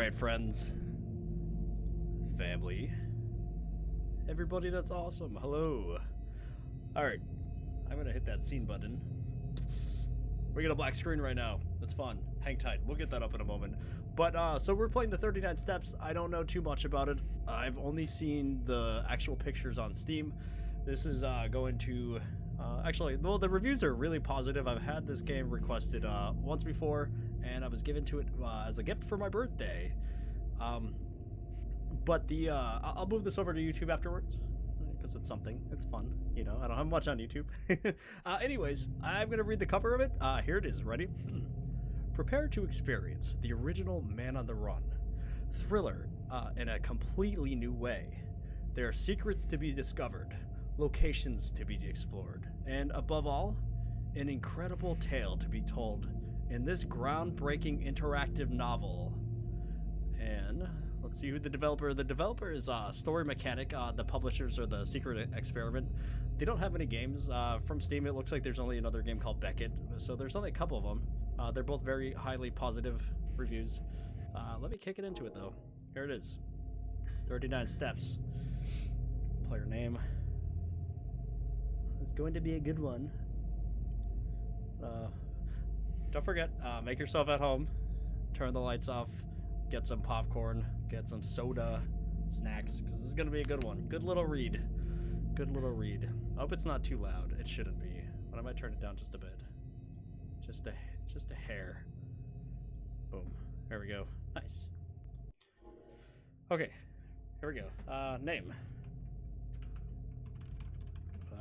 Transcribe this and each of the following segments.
Alright, friends. Family. Everybody that's awesome. Hello. Alright. I'm gonna hit that scene button. We got a black screen right now. That's fun. Hang tight. We'll get that up in a moment. But, so we're playing the 39 Steps. I don't know too much about it. I've only seen the actual pictures on Steam. This is, going to... actually, well, the reviews are really positive. I've had this game requested, once before, and I was given to it, as a gift for my birthday. But the, I'll move this over to YouTube afterwards. Because it's something. It's fun. You know, I don't have much on YouTube. Anyways, I'm going to read the cover of it. Here it is. Ready? Prepare to experience the original Man on the Run thriller in a completely new way. There are secrets to be discovered, locations to be explored, and above all, an incredible tale to be told in this groundbreaking interactive novel. And let's see who the developer is. The developer is Story Mechanic. The publishers are The Secret Experiment. They don't have any games from Steam. It looks like there's only another game called Beckett. So there's only a couple of them. They're both very highly positive reviews. Let me kick it into it though. Here it is. 39 Steps. Player name. It's going to be a good one. Don't forget, make yourself at home. Turn the lights off. Get some popcorn. Get some soda. Snacks. Because this is going to be a good one. Good little read. Good little read. I hope it's not too loud. It shouldn't be. But I might turn it down just a bit. Just a hair. Boom. There we go. Nice. Okay. Here we go. Name.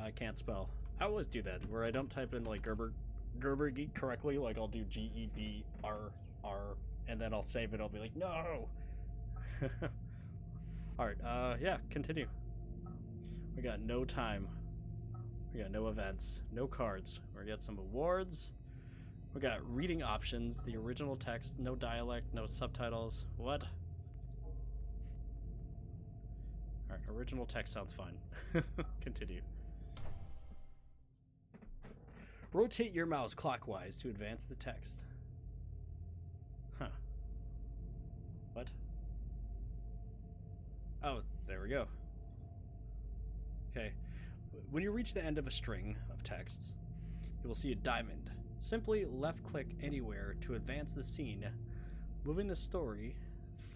I can't spell. I always do that, where I don't type in like Gerber Geek correctly. Like I'll do GEBRR, and then I'll save it. I'll be like, no. All right. Yeah. Continue. We got no time. We got no events. No cards. We got some awards. We got reading options. The original text. No dialect. No subtitles. What? All right. Original text sounds fine. Continue. Rotate your mouse clockwise to advance the text. Huh. What? Oh, there we go. Okay. When you reach the end of a string of texts, you will see a diamond. Simply left-click anywhere to advance the scene, moving the story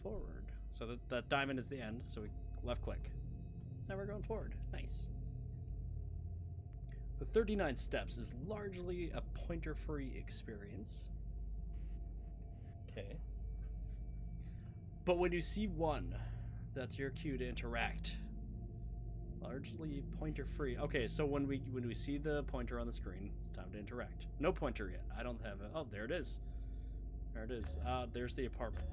forward. So that diamond is the end, so we left-click. Now we're going forward. Nice. The 39 Steps is largely a pointer-free experience. Okay. But when you see one, that's your cue to interact. Largely pointer-free. Okay, so when we see the pointer on the screen, it's time to interact. No pointer yet. I don't have it. Oh, there it is. There it is. There's the apartment.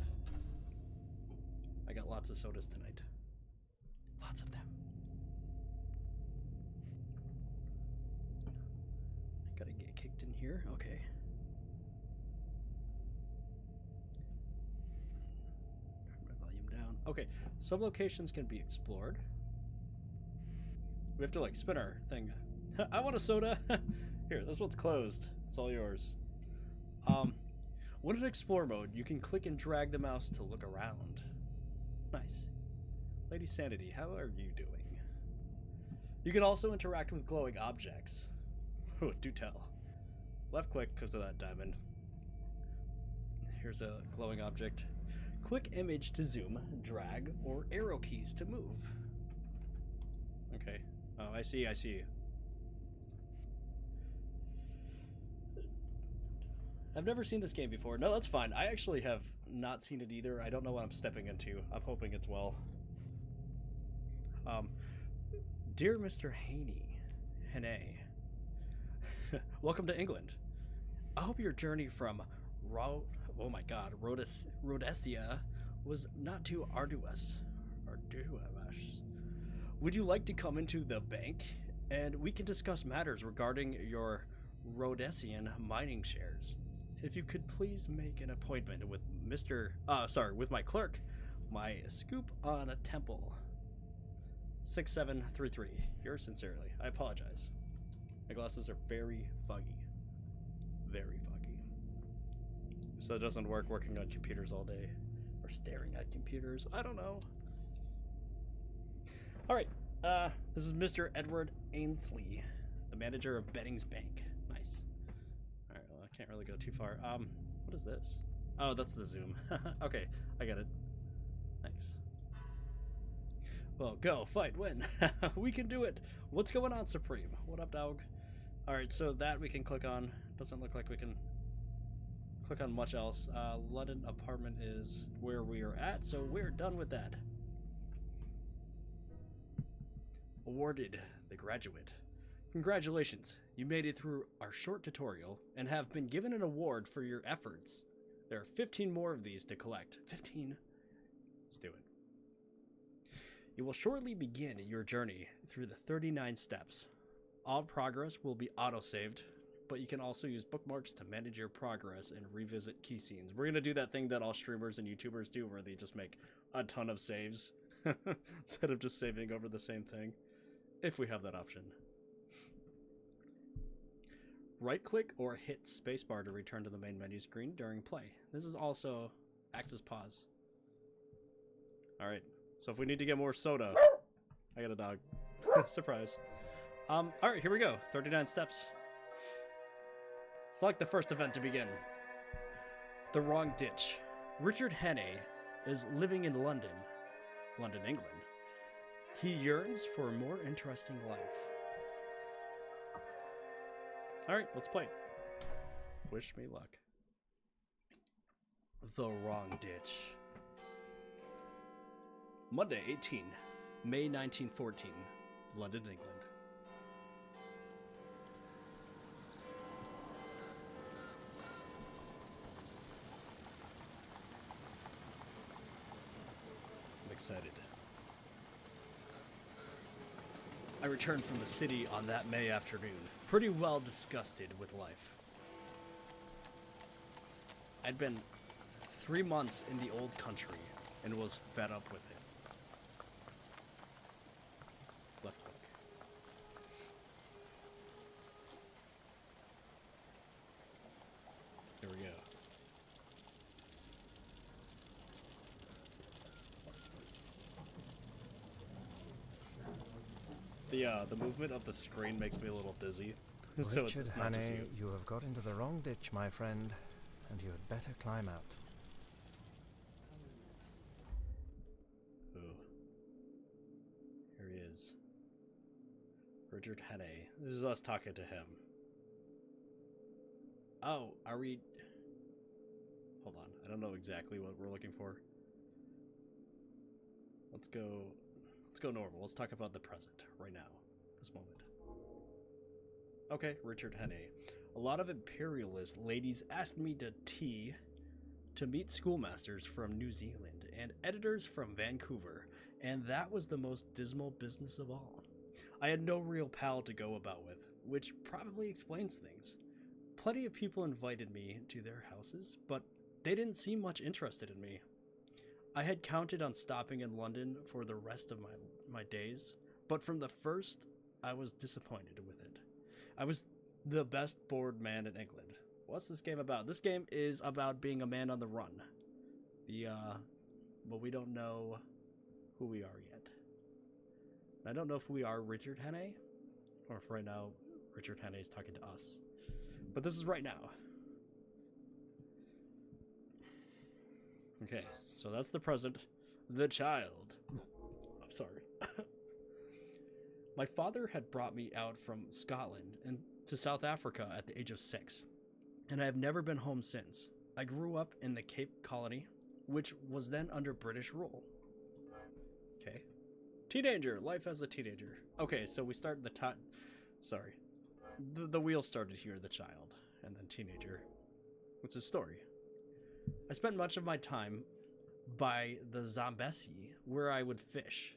I got lots of sodas tonight. Lots of them. Gotta get kicked in here. Okay. Turn my volume down. Okay, some locations can be explored. We have to like spin our thing. I want a soda. Here, this one's closed. It's all yours. When in explore mode, you can click and drag the mouse to look around. Nice. Lady Sanity, how are you doing? You can also interact with glowing objects. Oh, do tell. Left click because of that diamond. Here's a glowing object. Click image to zoom, drag, or arrow keys to move. Okay. Oh, I see. I've never seen this game before. No, that's fine. I actually have not seen it either. I don't know what I'm stepping into. I'm hoping it's well. Dear Mr. Hene. Welcome to England. I hope your journey from Rhodesia was not too arduous. Would you like to come into the bank and we can discuss matters regarding your Rhodesian mining shares? If you could please make an appointment with with my clerk, my scoop on a temple. 6733. Yours sincerely. I apologize. My glasses are very foggy. Very foggy. So it doesn't work working on computers all day. Or staring at computers. I don't know. All right. This is Mr. Edward Ainsley, the manager of Bennings Bank. Nice. All right. Well, I can't really go too far. What is this? Oh, that's the zoom. Okay, I got it. Thanks. Well, go, fight, win. We can do it. What's going on, Supreme? What up, dog? All right, so that we can click on. Doesn't look like we can click on much else. London apartment is where we are at, so we're done with that. Awarded the graduate. Congratulations, you made it through our short tutorial and have been given an award for your efforts. There are 15 more of these to collect. 15? Let's do it. You will shortly begin your journey through the 39 steps. All progress will be auto-saved, but you can also use bookmarks to manage your progress and revisit key scenes. We're going to do that thing that all streamers and YouTubers do where they just make a ton of saves instead of just saving over the same thing, if we have that option. Right-click or hit spacebar to return to the main menu screen during play. This is also acts as pause. Alright, so if we need to get more soda... I got a dog. Surprise. Alright, here we go. 39 steps. Select the first event to begin. The Wrong Ditch. Richard Hannay is living in London, England. He yearns for a more interesting life. Alright, let's play. Wish me luck. The Wrong Ditch. Monday, 18, May 1914, London, England. I'm excited. I returned from the city on that May afternoon, pretty well disgusted with life. I'd been 3 months in the old country and was fed up with it. Left click. There we go. The movement of the screen makes me a little dizzy. So Richard it's not just Hannay, you. you have got into the wrong ditch, my friend, and you had better climb out. Ooh. Here he is. Richard Hannay. This is us talking to him. Oh, are we... Hold on. I don't know exactly what we're looking for. Let's go normal. Let's talk about the present right now. This moment. Okay, Richard Hannay. A lot of imperialist ladies asked me to meet schoolmasters from New Zealand and editors from Vancouver, and that was the most dismal business of all. I had no real pal to go about with, which probably explains things. Plenty of people invited me to their houses, but they didn't seem much interested in me. I had counted on stopping in London for the rest of my days, but from the first, I was disappointed with it. I was the best bored man in England. What's this game about? This game is about being a man on the run. But we don't know who we are yet. I don't know if we are Richard Hannay, or if right now Richard Hannay is talking to us. But this is right now. Okay, so that's the present. The child. I'm sorry. My father had brought me out from Scotland and to South Africa at the age of 6, and I have never been home since. I grew up in the Cape Colony, which was then under British rule. Okay. Teenager, life as a teenager. Okay, so we start sorry. The wheel started here, the child, and then teenager. What's his story? I spent much of my time by the Zambesi, where I would fish.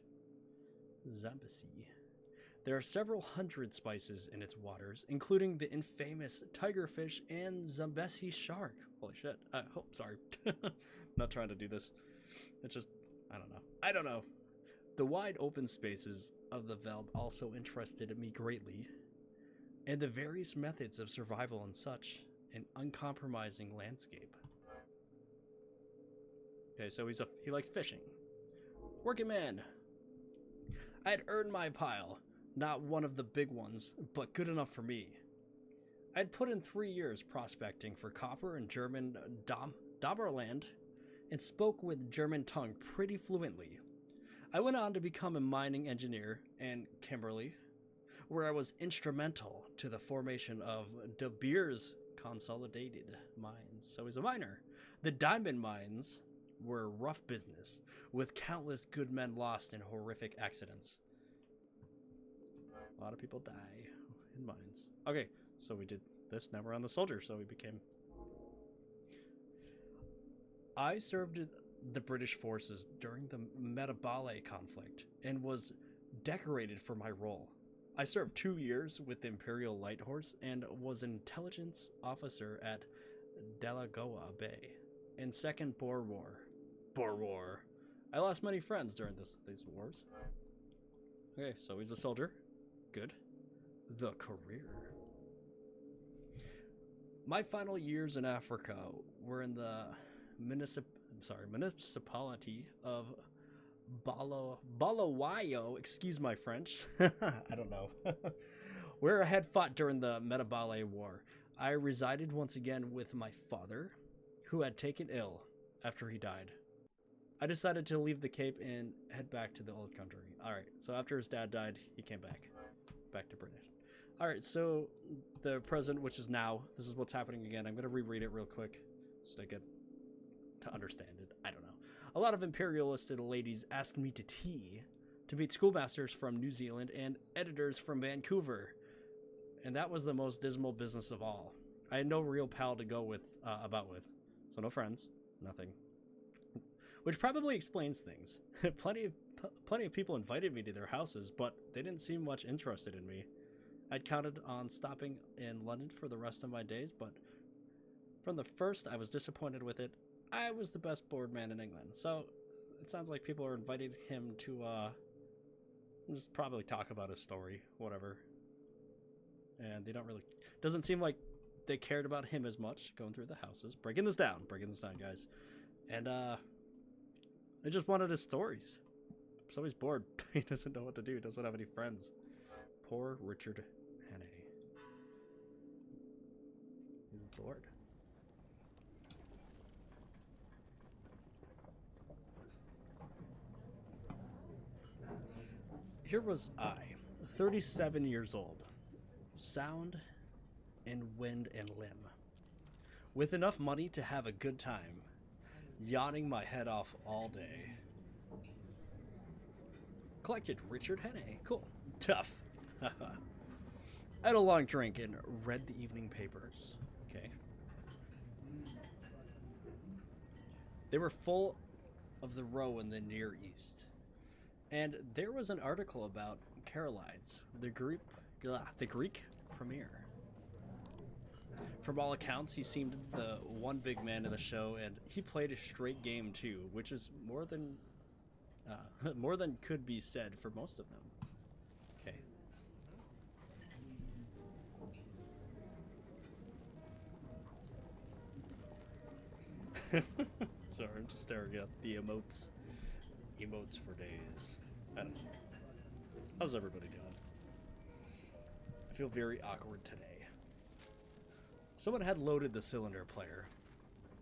Zambesi. There are several hundred species in its waters, including the infamous tigerfish and Zambesi shark. Holy shit. Oh, sorry. Not trying to do this. It's just, I don't know. The wide open spaces of the Veld also interested me greatly, and the various methods of survival in such an uncompromising landscape. Okay, so he likes fishing. Working man. I had earned my pile. Not one of the big ones, but good enough for me. I'd put in 3 years prospecting for copper in German Dommerland and spoke with German tongue pretty fluently. I went on to become a mining engineer in Kimberley, where I was instrumental to the formation of De Beers Consolidated Mines. So he's a miner. The diamond mines were rough business, with countless good men lost in horrific accidents. A lot of people die in mines. Okay, so we did this. Now we're on the soldier, so we became... I served the British forces during the Metabale conflict and was decorated for my role. I served 2 years with the Imperial Light Horse and was an intelligence officer at Delagoa Bay in Second Boer War. Boer War. I lost many friends during these wars. Okay, so he's a soldier. Good. The career. My final years in Africa were in the municipality of Bulawayo, excuse my French, I don't know, where I had fought during the Metabale War. I resided once again with my father, who had taken ill after he died. I decided to leave the Cape and head back to the old country. Alright, so after his dad died, he came back to Britain. Alright, so the present, which is now, this is what's happening again. I'm going to reread it real quick so I get to understand it. I don't know. A lot of imperialistic ladies asked me to tea to meet schoolmasters from New Zealand and editors from Vancouver. And that was the most dismal business of all. I had no real pal to go with, about with. So no friends, nothing. Which probably explains things. Plenty of people invited me to their houses, but they didn't seem much interested in me. I'd counted on stopping in London for the rest of my days, but from the first I was disappointed with it. I was the best bored man in England. So it sounds like people are inviting him to just probably talk about his story, whatever. And they don't really, doesn't seem like they cared about him as much going through the houses. Breaking this down, guys. And they just wanted his stories. So he's bored. He doesn't know what to do. He doesn't have any friends. Poor Richard Hannay. He's bored. Here was I, 37 years old, sound in wind and limb, with enough money to have a good time, yawning my head off all day. Collected Richard Hannay. Cool. Tough. I had a long drink and read the evening papers. Okay. They were full of the row in the Near East. And there was an article about Karolides, the Greek premier. From all accounts, he seemed the one big man in the show, and he played a straight game too, which is more than could be said for most of them. Okay. Sorry, I'm just staring at the emotes. Emotes for days. I don't know. How's everybody doing? I feel very awkward today. Someone had loaded the cylinder player.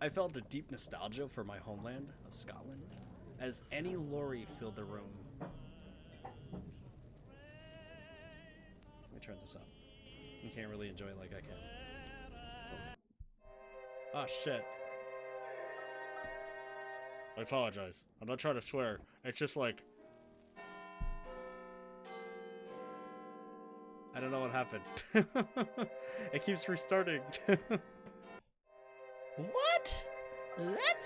I felt a deep nostalgia for my homeland of Scotland as any lorry filled the room. Let me turn this up. You can't really enjoy it like I can. Oh shit. I apologize. I'm not trying to swear. It's just like... I don't know what happened. It keeps restarting. What? That?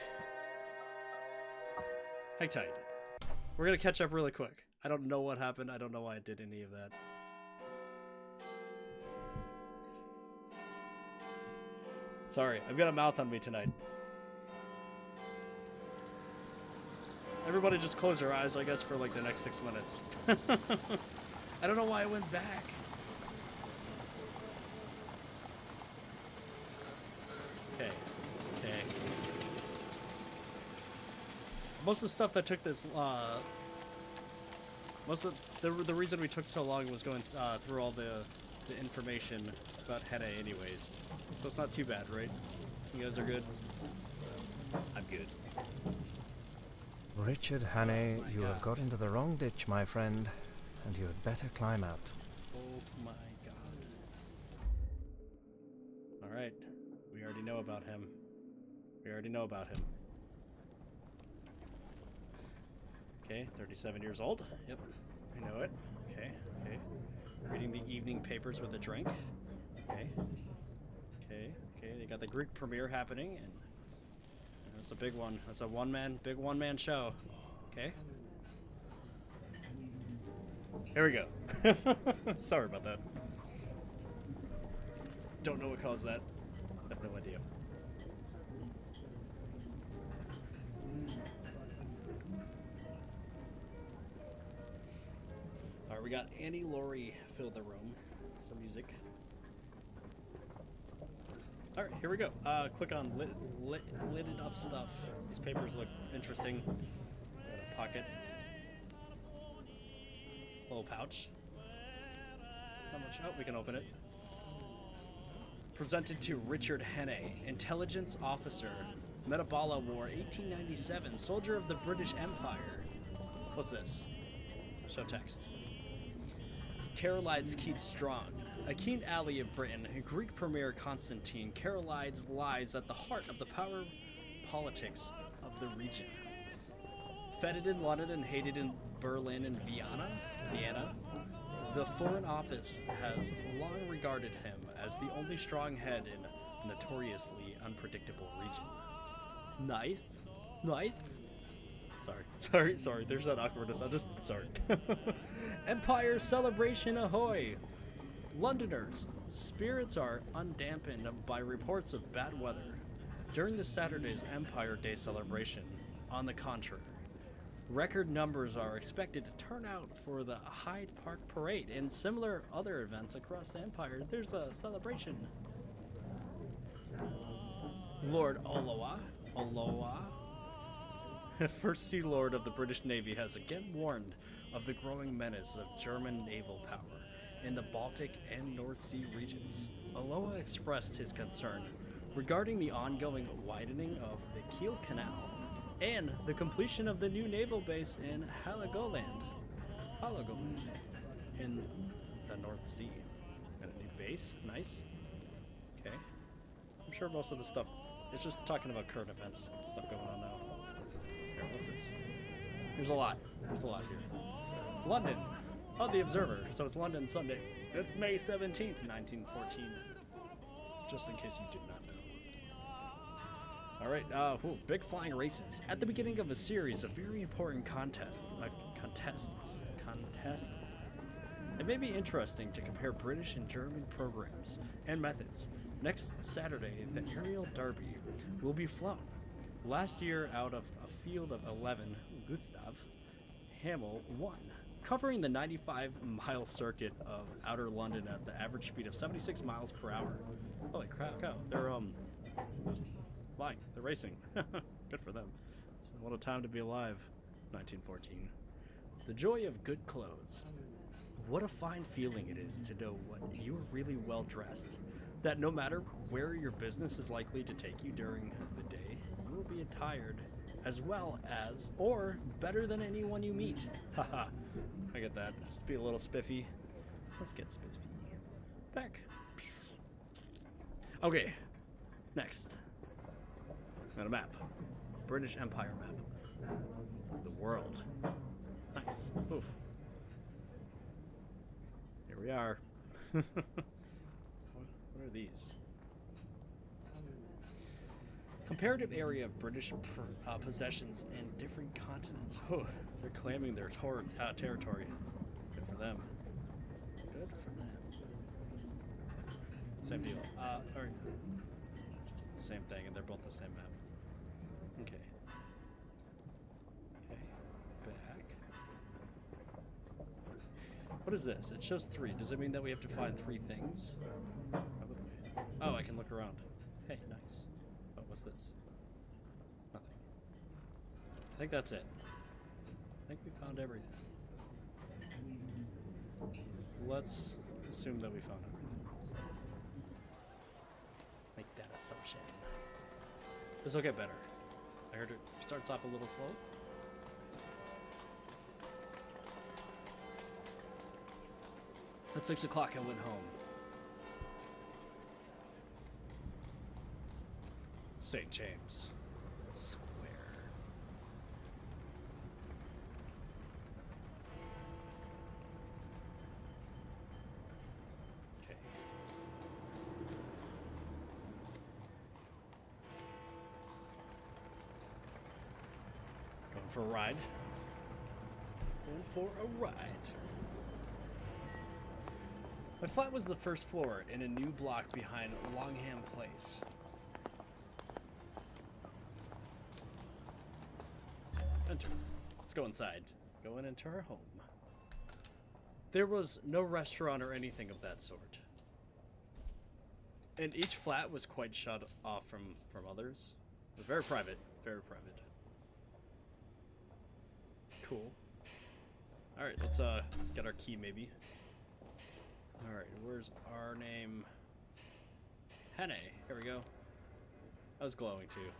Hang tight. We're gonna catch up really quick. I don't know what happened. I don't know why I did any of that. Sorry, I've got a mouth on me tonight. Everybody just close your eyes, I guess, for like the next 6 minutes. I don't know why I went back. Okay. Okay. most of the stuff that took this, most of the reason we took so long was going through all the information about Henne anyways. So it's not too bad, right? You guys are good? I'm good. Richard Hannay, Oh you have got into the wrong ditch, my friend, and you had better climb out. Oh my god. Alright. We already know about him. We already know about him. Okay, 37 years old. Yep, I know it. Okay, okay. Reading the evening papers with a drink. Okay. Okay, okay. They got the Greek premiere happening, and that's a big one. That's a big one-man show. Okay. Here we go. Sorry about that. Don't know what caused that. Have no idea. Alright, we got Annie Laurie fill the room. Some music. Alright, here we go. Click on lidded up stuff. These papers look interesting. Got a pocket. Little pouch. How much? Oh, we can open it. Presented to Richard Henne, Intelligence Officer, Metabala War, 1897, Soldier of the British Empire. What's this? Show text. Carolides keep strong. A keen ally of Britain, Greek Premier Constantine, Carolides lies at the heart of the power politics of the region. Feted in London and hated in Berlin and Vienna, the Foreign Office has long regarded him as the only strong head in a notoriously unpredictable region. Nice. Nice. Sorry. There's that awkwardness. Sorry. Empire celebration ahoy! Londoners, spirits are undampened by reports of bad weather during this Saturday's Empire Day celebration. On the contrary, record numbers are expected to turn out for the Hyde Park Parade and similar other events across the Empire. There's a celebration. Lord Oloa, First Sea Lord of the British Navy, has again warned of the growing menace of German naval power in the Baltic and North Sea regions. Oloa expressed his concern regarding the ongoing widening of the Kiel Canal and the completion of the new naval base in Heligoland in the North Sea. Got a new base, nice. Okay. I'm sure most of the stuff, it's just talking about current events, stuff going on now. Here, what's this? There's a lot here. London. Oh, the Observer. So it's London Sunday. It's May 17th, 1914. Just in case you did not know. All right, big flying races. At the beginning of a series of very important contests. It may be interesting to compare British and German programs and methods. Next Saturday, the Aerial Derby will be flown. Last year, out of a field of 11, Gustav Hamel won, covering the 95-mile circuit of outer London at the average speed of 76 miles per hour. Holy crap, cow. They're flying. They're racing. Good for them. So what a time to be alive. 1914. The joy of good clothes. What a fine feeling it is to know what you are really well dressed. That no matter where your business is likely to take you during the day, you will be attired as well as, or better than anyone you meet. Haha, I get that. Just be a little spiffy. Let's get spiffy. Back. Okay, next. Got a map. British Empire map. The world. Nice. Oof. Here we are. What are these? Comparative area of British possessions in different continents. Oh, they're claiming their territory. Good for them. Good for them. Same deal. Or just the same thing, and they're both the same map. Okay. Okay. Back. What is this? It shows 3. Does it mean that we have to find 3 things? Probably. Oh, I can look around. Hey, nice. Oh, what's this? Nothing. I think that's it. I think we found everything. Let's assume that we found everything. Make that assumption. This will get better. I heard it starts off a little slow. At 6 o'clock, I went home. St. James Square. Okay. Going for a ride. Going for a ride. My flat was the first floor in a new block behind Longham Place. Enter. Let's go inside. Going into our home. There was no restaurant or anything of that sort. And each flat was quite shut off from others. It was very private. Very private. Cool. Alright, let's get our key maybe. Alright, where's our name? Hannah. Here we go. I was glowing too.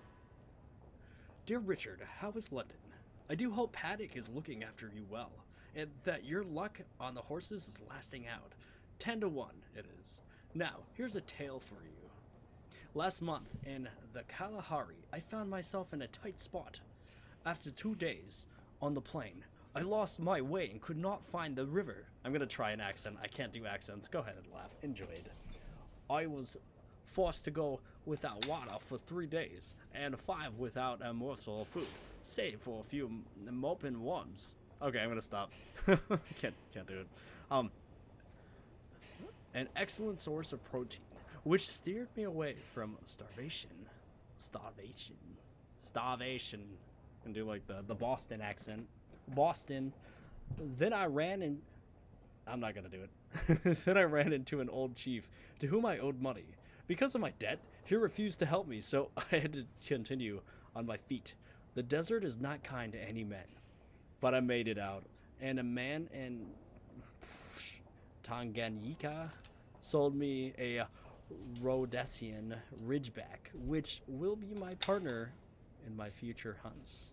Dear Richard, how is London? I do hope Paddock is looking after you well, and that your luck on the horses is lasting out. 10 to 1 it is. Now, here's a tale for you. Last month in the Kalahari, I found myself in a tight spot. After 2 days on the plane, I lost my way and could not find the river. I'm gonna try an accent. I can't do accents. Go ahead and laugh. Enjoy it. I was forced to go without water for 3 days, and 5 without a morsel of food, save for a few moping worms. Okay, I'm gonna stop. can't do it. An excellent source of protein, which steered me away from starvation. And do like the Boston accent. Boston. Then I ran in. I'm not gonna do it. Then I ran into an old chief to whom I owed money. Because of my debt, he refused to help me, so I had to continue on my feet. The desert is not kind to any men, but I made it out. And a man in Tanganyika sold me a Rhodesian Ridgeback, which will be my partner in my future hunts.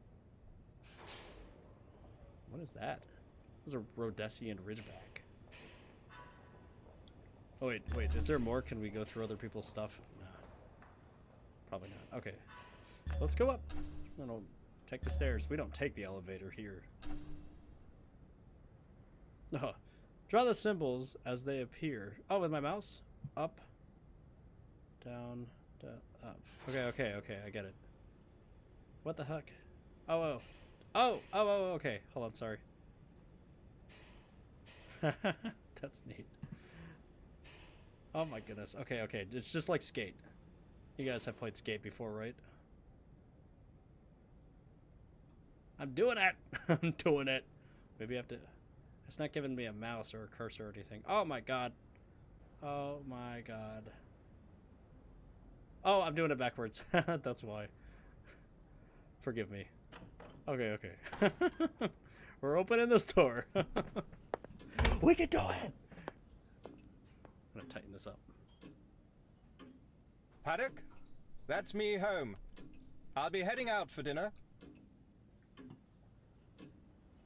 What is that? This is a Rhodesian Ridgeback. Oh, wait, is there more? Can we go through other people's stuff? No. Probably not. Okay. Let's go up. No, take the stairs. We don't take the elevator here. Oh. Draw the symbols as they appear. Oh, with my mouse? Up. Down. Up. Okay, I get it. What the heck? Oh, okay. Hold on, sorry. That's neat. Oh my goodness. Okay. It's just like Skate. You guys have played Skate before, right? I'm doing it! I'm doing it. Maybe I have to... It's not giving me a mouse or a cursor or anything. Oh my god. Oh my god. Oh, I'm doing it backwards. That's why. Forgive me. Okay. We're opening this door. We can do it! I'm gonna tighten this up. Paddock? That's me home. I'll be heading out for dinner.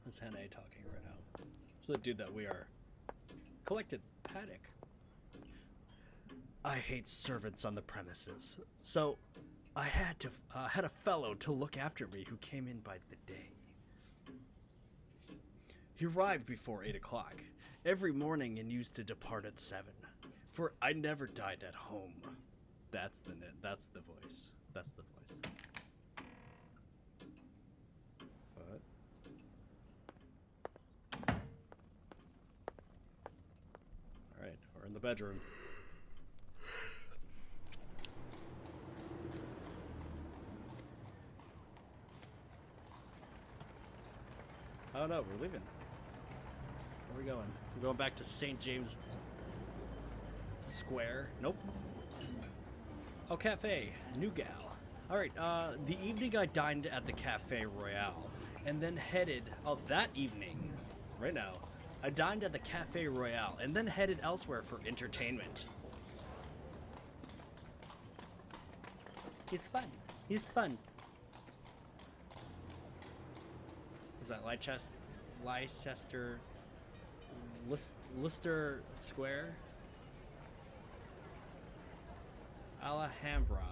That's Hannah talking right now. So the dude that we are collected, Paddock. I hate servants on the premises, so I had a fellow to look after me who came in by the day. He arrived before 8 o'clock every morning and used to depart at 7. For I never dined at home. That's the voice. That's the voice. What? Alright, we're in the bedroom. Oh no, we're leaving. Where are we going? We're going back to St. James Square. Nope. Oh, Cafe. New Gal. Alright, the evening I dined at the Cafe Royale, and then headed, that evening, right now, I dined at the Cafe Royale and then headed elsewhere for entertainment. It's fun. It's fun. Is that Leicester, Lister Square? Alhambra.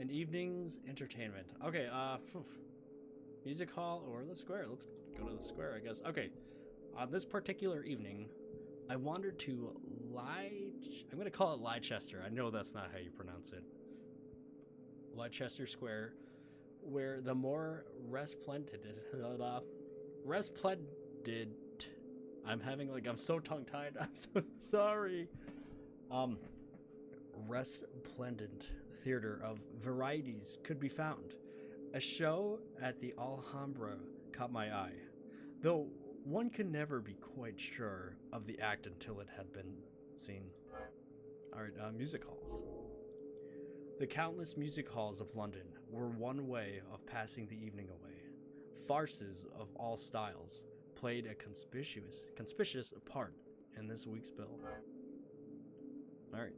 And evenings entertainment. Okay, music hall or the square. Let's go to the square, I guess. Okay, on this particular evening, I wandered to I'm gonna call it Leicester. I know that's not how you pronounce it. Leicester Square, where the more resplendent. I'm so tongue-tied. I'm so sorry. Resplendent theater of varieties could be found. A show at the Alhambra caught my eye, though one can never be quite sure of the act until it had been seen. Alright, music halls. The countless music halls of London were one way of passing the evening away. Farces of all styles played a conspicuous part in this week's bill. Alright.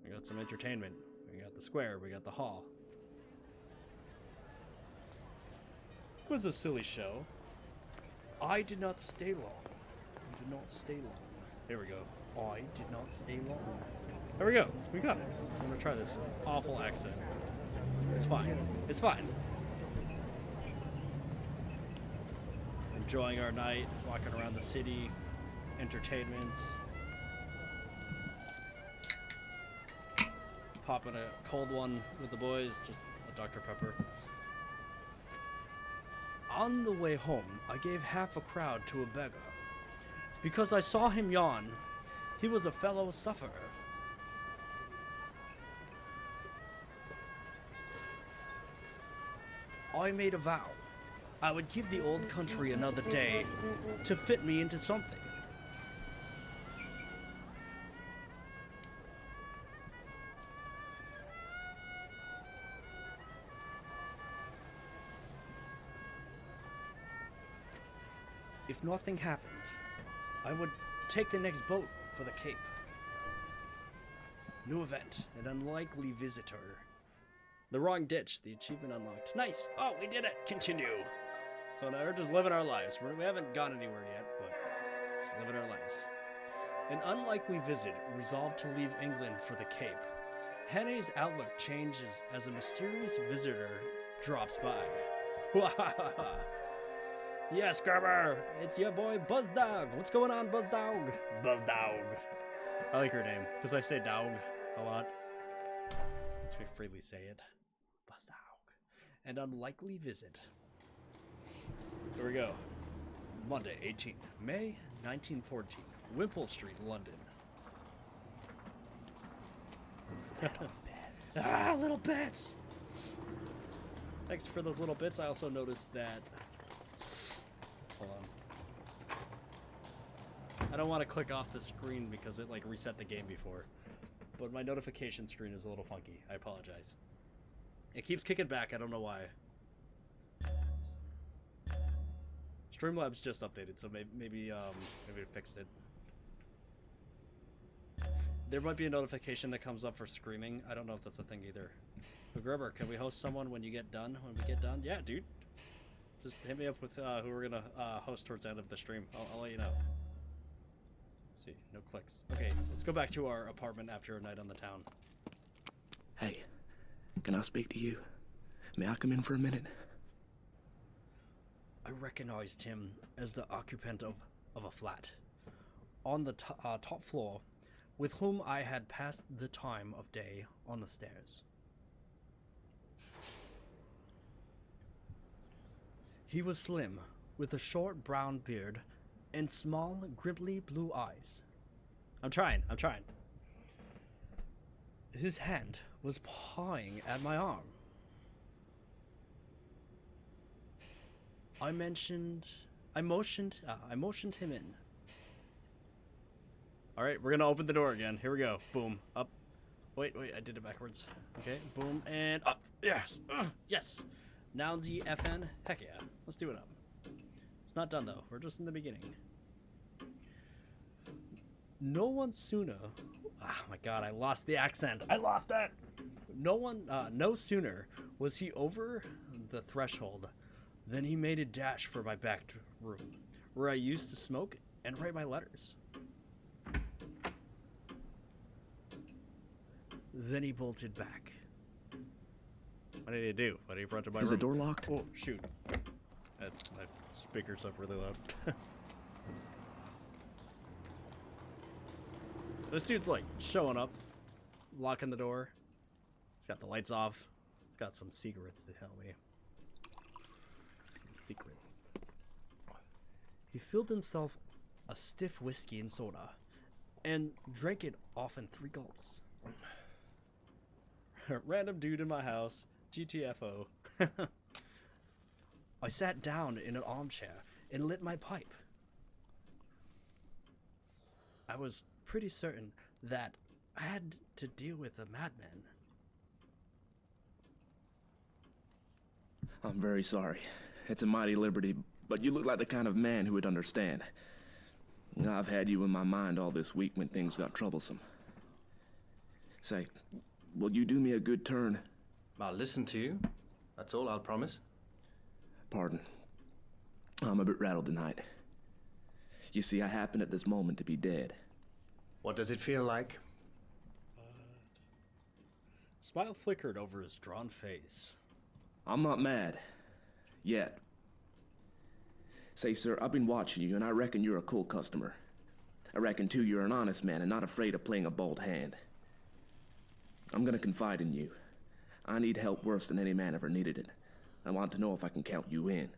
We got some entertainment. We got the square. We got the hall. It was a silly show. I did not stay long. There we go. I did not stay long. There we go. We got it. I'm gonna try this awful accent. It's fine. It's fine. Enjoying our night, walking around the city, entertainments. Popping a cold one with the boys, just a Dr. Pepper. On the way home, I gave half a crowd to a beggar. Because I saw him yawn, he was a fellow sufferer. I made a vow. I would give the old country another day to fit me into something. If nothing happened, I would take the next boat for the Cape. New event, an unlikely visitor. The wrong ditch, the achievement unlocked. Nice! Oh, we did it! Continue! So now we're just living our lives. We haven't gone anywhere yet, but just living our lives. An unlikely visit resolved to leave England for the Cape. Henne's outlook changes as a mysterious visitor drops by. Yes, Gerber! It's your boy Buzzdog! What's going on, Buzzdog? Buzzdog. I like her name, because I say dog a lot. Let's me freely say it. Buzzdog. An unlikely visit. Here we go. Monday, 18th May, 1914. Wimpole Street, London. Little bits. Little bits! Thanks for those little bits. I also noticed that... Hold on. I don't want to click off the screen because it like reset the game before. But my notification screen is a little funky. I apologize. It keeps kicking back. I don't know why. Streamlabs just updated, so maybe it fixed it. There might be a notification that comes up for screaming. I don't know if that's a thing either. But Gerber, can we host someone when you get done? When we get done? Yeah, dude. Just hit me up with who we're gonna host towards the end of the stream. I'll let you know. Let's see, no clicks. Okay, let's go back to our apartment after a night on the town. Hey, can I speak to you? May I come in for a minute? I recognized him as the occupant of a flat on the top floor, with whom I had passed the time of day on the stairs. He was slim, with a short brown beard and small, grimly blue eyes. I'm trying. His hand was pawing at my arm. I motioned him in. All right, we're gonna open the door again. Here we go. Boom, up. Wait, I did it backwards. Okay, boom, and up. Yes. Yes. Noun Z FN. Heck yeah. Let's do it up. It's not done though. We're just in the beginning. No one sooner. Ah, my God! I lost the accent. I lost it. No sooner was he over the threshold than he made a dash for my back room, where I used to smoke and write my letters. Then he bolted back. What did he do? What did he brought to my room? Is the door locked? Oh, shoot. My speaker's up really loud. This dude's like showing up, locking the door. He's got the lights off. He's got some secrets to tell me. Some secrets. He filled himself a stiff whiskey and soda and drank it off in 3 gulps. Random dude in my house. GTFO. I sat down in an armchair and lit my pipe. I was pretty certain that I had to deal with a madman. I'm very sorry. It's a mighty liberty, but you look like the kind of man who would understand. I've had you in my mind all this week when things got troublesome. Say, will you do me a good turn? I'll listen to you. That's all I'll promise. Pardon. I'm a bit rattled tonight. You see, I happen at this moment to be dead. What does it feel like? Smile flickered over his drawn face. I'm not mad. Yet. Say, sir, I've been watching you, and I reckon you're a cool customer. I reckon, too, you're an honest man and not afraid of playing a bold hand. I'm gonna confide in you. I need help worse than any man ever needed it. I want to know if I can count you in.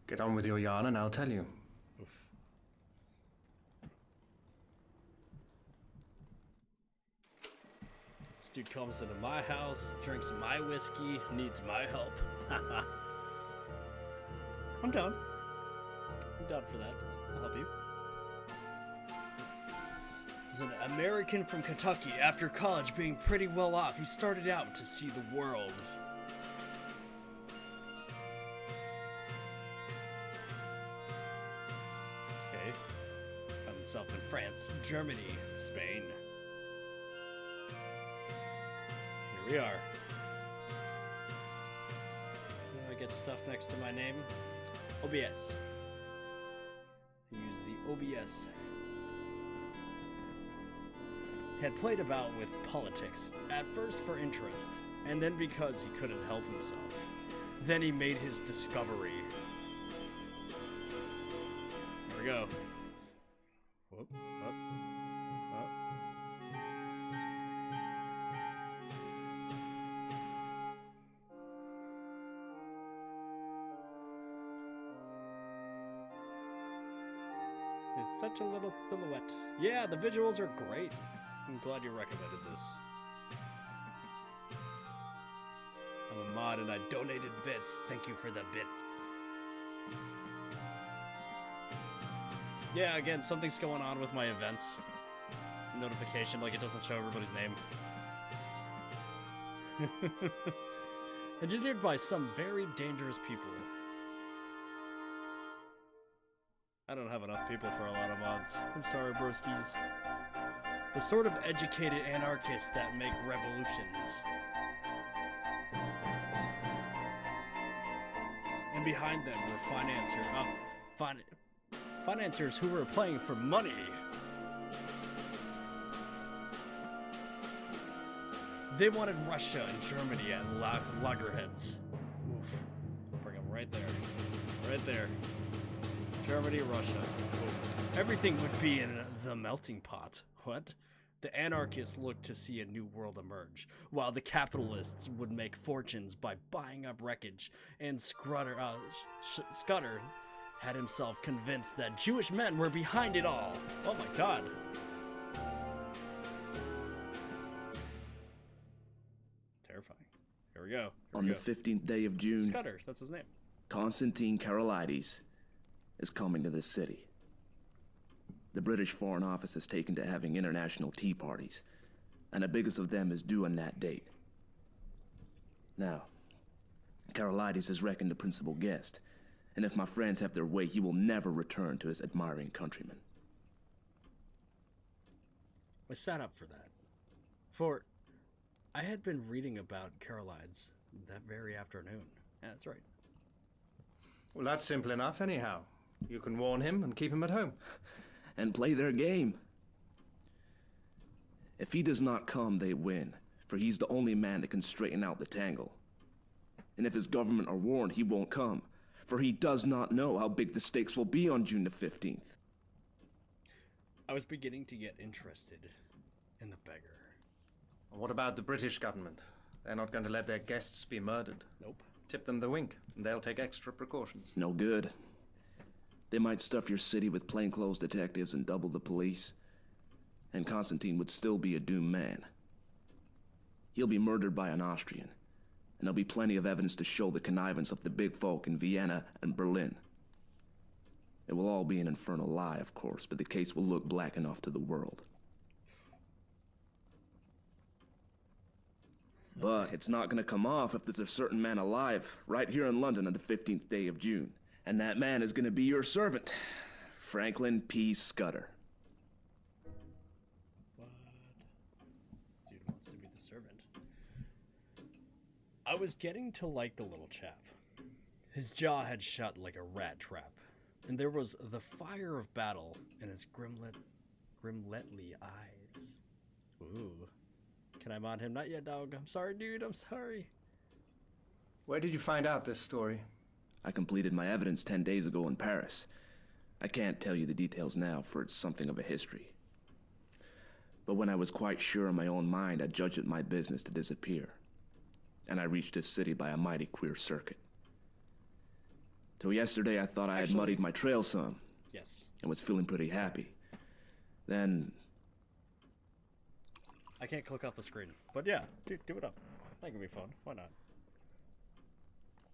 Get on with your yarn and I'll tell you. This dude comes into my house, drinks my whiskey, needs my help. I'm down. I'm down for that. I'll help you. He's an American from Kentucky. After college, being pretty well off, he started out to see the world. Okay. Found himself in France, Germany, Spain. Here we are. I get stuff next to my name. OBS. Use the OBS. Had played about with politics, at first for interest, and then because he couldn't help himself. Then he made his discovery. Here we go. Whoop, up, up. It's such a little silhouette. Yeah, the visuals are great. I'm glad you recommended this. I'm a mod and I donated bits. Thank you for the bits. Yeah, again, something's going on with my events. Notification, like it doesn't show everybody's name. Engineered by some very dangerous people. I don't have enough people for a lot of mods. I'm sorry, broskies. The sort of educated anarchists that make revolutions. And behind them were financiers who were playing for money. They wanted Russia and Germany at loggerheads. Oof. Bring them right there. Right there. Germany, Russia. Oof. Everything would be in the melting pot. What? The anarchists looked to see a new world emerge, while the capitalists would make fortunes by buying up wreckage, and Scudder had himself convinced that Jewish men were behind it all. Oh my god. Terrifying. Here we go. On the 15th day of June, Scudder, that's his name. Constantine Karolides, is coming to this city. The British Foreign Office has taken to having international tea parties, and the biggest of them is due on that date. Now, Karolides is reckoned the principal guest, and if my friends have their way, he will never return to his admiring countrymen. I sat up for that. For I had been reading about Karolides that very afternoon. Yeah, that's right. Well, that's simple enough, anyhow. You can warn him and keep him at home. And play their game. If he does not come, they win, for he's the only man that can straighten out the tangle. And if his government are warned, he won't come, for he does not know how big the stakes will be on June the 15th. I was beginning to get interested in the beggar. What about the British government? They're not going to let their guests be murdered. Nope. Tip them the wink, and they'll take extra precautions. No good. They might stuff your city with plainclothes detectives and double the police, and Constantine would still be a doomed man. He'll be murdered by an Austrian, and there'll be plenty of evidence to show the connivance of the big folk in Vienna and Berlin. It will all be an infernal lie, of course, but the case will look black enough to the world. But it's not gonna come off if there's a certain man alive right here in London on the 15th day of June. And that man is gonna be your servant, Franklin P. Scudder. What? This dude wants to be the servant. I was getting to like the little chap. His jaw had shut like a rat trap, and there was the fire of battle in his grimletly eyes. Ooh. Can I mod him? Not yet, dog. I'm sorry, dude. I'm sorry. Where did you find out this story? I completed my evidence 10 days ago in Paris. I can't tell you the details now, for it's something of a history. But when I was quite sure in my own mind, I judged it my business to disappear. And I reached this city by a mighty queer circuit. Till yesterday, I thought I had muddied my trail some. Yes. And was feeling pretty happy. Then I can't click off the screen. But yeah, dude, do it up. That could be fun. Why not?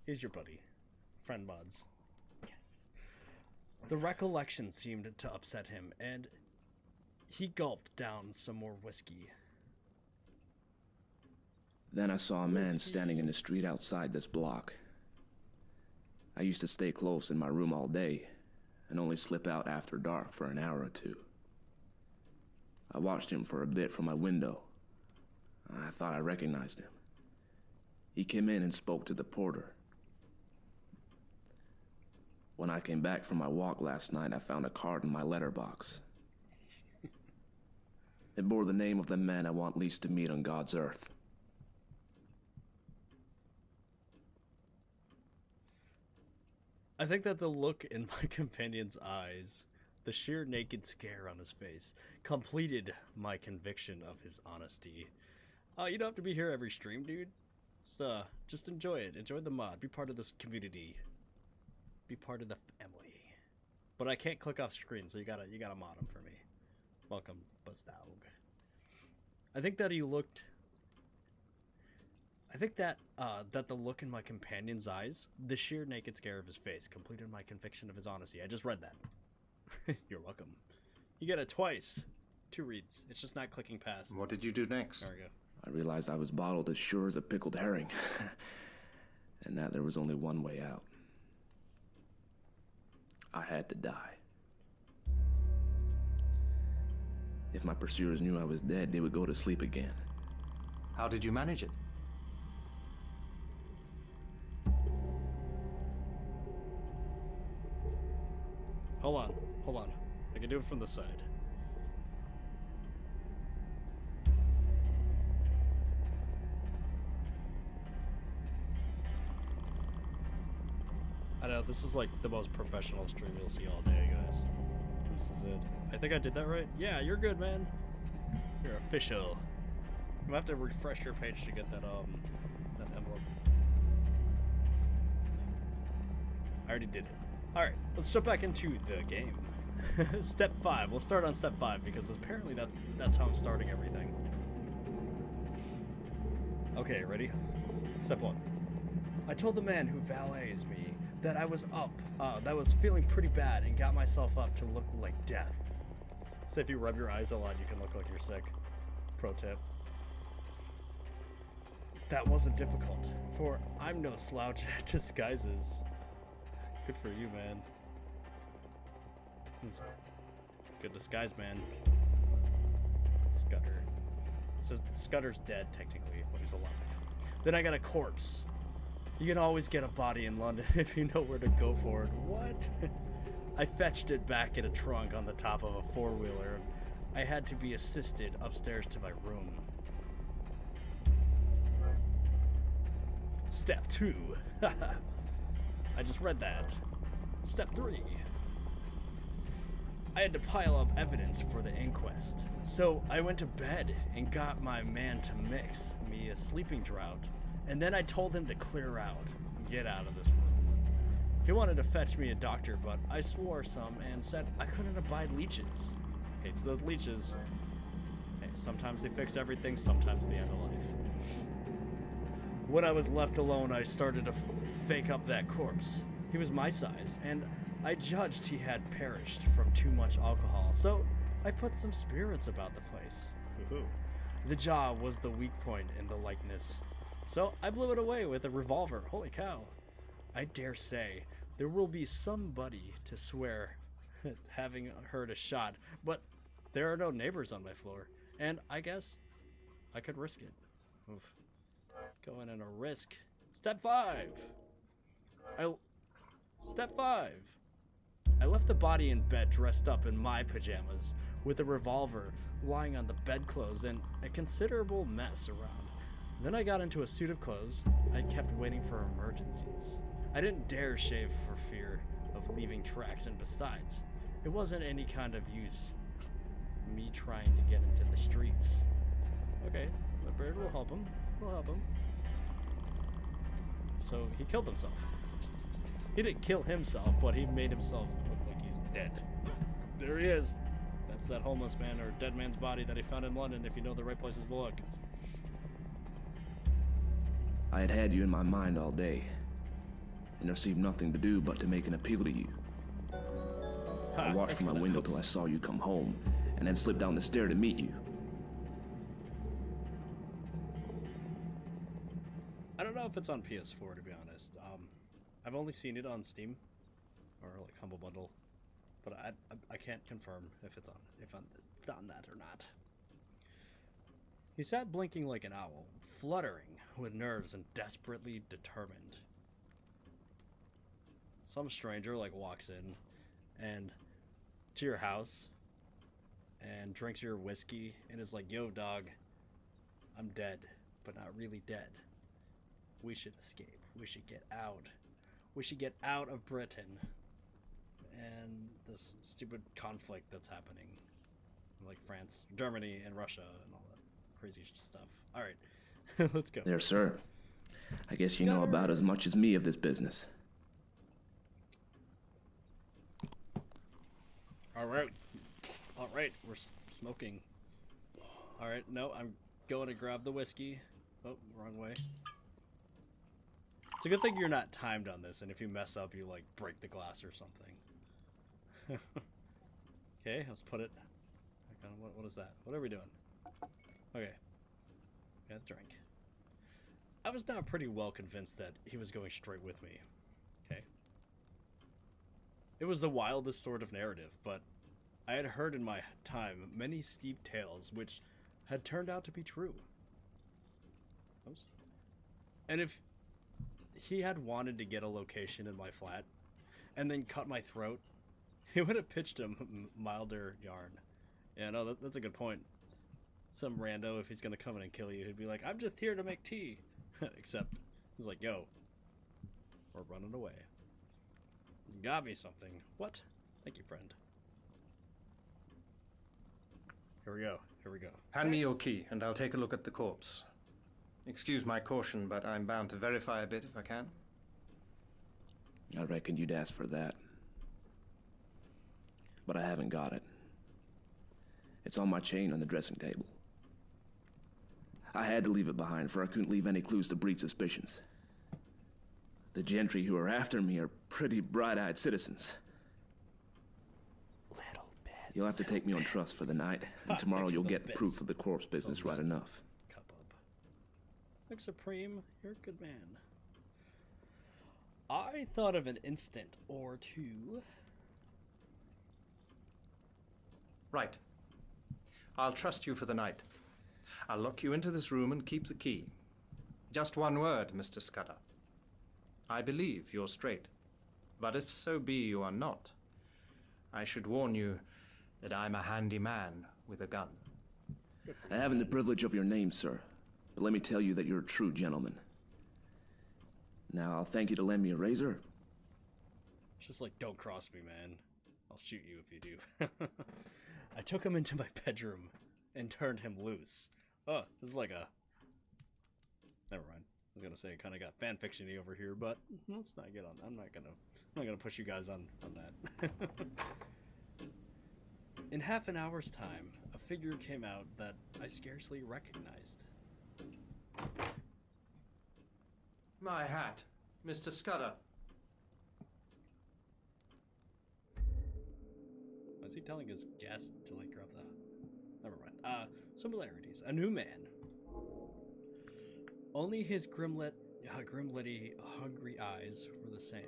He's your buddy. Friend mods. Yes. The recollection seemed to upset him, and he gulped down some more whiskey. Then I saw a man standing in the street outside this block. I used to stay close in my room all day, and only slip out after dark for an hour or two. I watched him for a bit from my window. I thought I recognized him. He came in and spoke to the porter. When I came back from my walk last night, I found a card in my letterbox. It bore the name of the man I want least to meet on God's earth. I think that the look in my companion's eyes, the sheer naked scare on his face, completed my conviction of his honesty. You don't have to be here every stream, dude. So, just enjoy it. Enjoy the mod. Be part of this community. Be part of the family. But I can't click off screen, so you gotta mod him for me. Welcome, Buzzdog. I think that he looked... I think that that the look in my companion's eyes, the sheer naked scare of his face, completed my conviction of his honesty. I just read that. You're welcome. You get it twice. 2 reads. It's just not clicking past. What did you do next? There we go. I realized I was bottled as sure as a pickled herring, and that there was only one way out. I had to die. If my pursuers knew I was dead, they would go to sleep again. How did you manage it? Hold on. I can do it from the side. I know, this is like the most professional stream you'll see all day, guys. This is it. I think I did that right. Yeah, you're good, man. You're official. I'm gonna have to refresh your page to get that emblem. I already did it. Alright, let's jump back into the game. Step 5. We'll start on step 5 because apparently that's how I'm starting everything. Okay, ready? Step 1. I told the man who valets me that I was up, that I was feeling pretty bad and got myself up to look like death. So if you rub your eyes a lot, you can look like you're sick. Pro tip. That wasn't difficult, for I'm no slouch at disguises. Good for you, man. Good disguise, man. Scudder. So Scudder's dead, technically, but he's alive. Then I got a corpse. You can always get a body in London if you know where to go for it. What? I fetched it back in a trunk on the top of a four-wheeler. I had to be assisted upstairs to my room. Step 2. I just read that. Step 3. I had to pile up evidence for the inquest. So I went to bed and got my man to mix me a sleeping draught. And then I told him to clear out and get out of this room. He wanted to fetch me a doctor, but I swore some and said I couldn't abide leeches. Okay, so those leeches, hey, sometimes they fix everything, sometimes the end of life. When I was left alone, I started to fake up that corpse. He was my size, and I judged he had perished from too much alcohol, so I put some spirits about the place. Woohoo. The jaw was the weak point in the likeness, so I blew it away with a revolver. Holy cow. I dare say there will be somebody to swear having heard a shot, but there are no neighbors on my floor, and I guess I could risk it. Oof. Going in a risk. Step 5. Step 5. I left the body in bed dressed up in my pajamas with a revolver lying on the bedclothes and a considerable mess around. Then I got into a suit of clothes. I kept waiting for emergencies. I didn't dare shave for fear of leaving tracks, and besides, it wasn't any kind of use me trying to get into the streets. Okay, the bird will help him. We'll help him. So he killed himself. He didn't kill himself, but he made himself look like he's dead. There he is. That's that homeless man or dead man's body that he found in London, if you know the right places to look. I had had you in my mind all day, and there seemed nothing to do but to make an appeal to you. I watched from my window till I saw you come home, and then slipped down the stair to meet you. I don't know if it's on PS4, to be honest. I've only seen it on Steam or like Humble Bundle, but I can't confirm if it's on that or not. He sat blinking like an owl, fluttering with nerves and desperately determined. Some stranger like walks in and to your house and drinks your whiskey and is like, "Yo, dog, I'm dead, but not really dead. We should escape. We should get out. We should get out of Britain and this stupid conflict that's happening, like France, Germany, and Russia, and all that crazy stuff." All right, let's go. There, sir. I guess you know about as much as me of this business. All right, we're smoking. All right, no, I'm going to grab the whiskey. Oh, wrong way. It's a good thing you're not timed on this, and if you mess up, you like break the glass or something. Okay, let's put it. What is that? What are we doing? Okay, got a drink. I was now pretty well convinced that he was going straight with me. Okay. It was the wildest sort of narrative, but I had heard in my time many steep tales which had turned out to be true. Oops. And if he had wanted to get a location in my flat and then cut my throat, he would have pitched a milder yarn. Yeah, no, that's a good point. Some rando, if he's gonna come in and kill you, he'd be like, "I'm just here to make tea." Except he's like, "Yo, we're running away. You got me something." What? Thank you, friend. Here we go. Hand me your key, and I'll take a look at the corpse. Excuse my caution, but I'm bound to verify a bit if I can. I reckoned you'd ask for that. But I haven't got it. It's on my chain on the dressing table. I had to leave it behind, for I couldn't leave any clues to breed suspicions. The gentry who are after me are pretty bright-eyed citizens. Little bit. You'll have to take me on trust for the night, and tomorrow Thanks for you'll those get bits. proof of the corpse business right enough. Cup up. Look, Supreme, you're a good man. I thought of an instant or two. Right. I'll trust you for the night. I'll lock you into this room and keep the key. Just one word, Mr. Scudder. I believe you're straight. But if so be you are not, I should warn you that I'm a handy man with a gun. I haven't the privilege of your name, sir, but let me tell you that you're a true gentleman. Now, I'll thank you to lend me a razor. Just like, don't cross me, man. I'll shoot you if you do. I took him into my bedroom and turned him loose. Oh, this is like a... Never mind. I was gonna say it kind of got fanfiction-y over here, but let's not get on. I'm not gonna push you guys on that. In half an hour's time, a figure came out that I scarcely recognized. My hat, Mr. Scudder. Was he telling his guest to like grab the... Never mind. Similarities. A new man. Only his grimlety, hungry eyes were the same.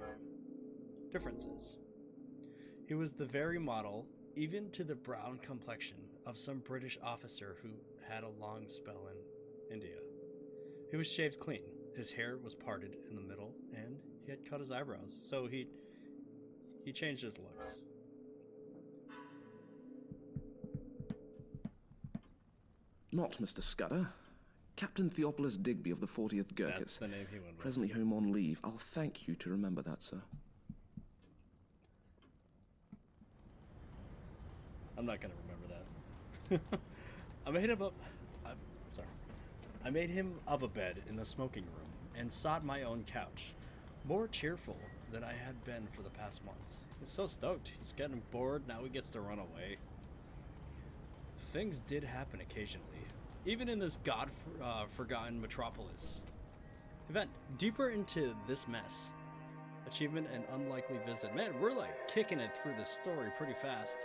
Differences. He was the very model, even to the brown complexion, of some British officer who had a long spell in India. He was shaved clean. His hair was parted in the middle, and he had cut his eyebrows, so he changed his looks. Not Mr. Scudder. Captain Theophilus Digby of the 40th Gurkhas. That's the name he went with. Presently home on leave. I'll thank you to remember that, sir. I'm not gonna remember that. I made him up. I made him up a bed in the smoking room and sought my own couch, more cheerful than I had been for the past months. He's so stoked. He's getting bored. Now he gets to run away. Things did happen occasionally, even in this forgotten metropolis. Event deeper into this mess. Achievement and unlikely visit. Man, we're like kicking it through this story pretty fast.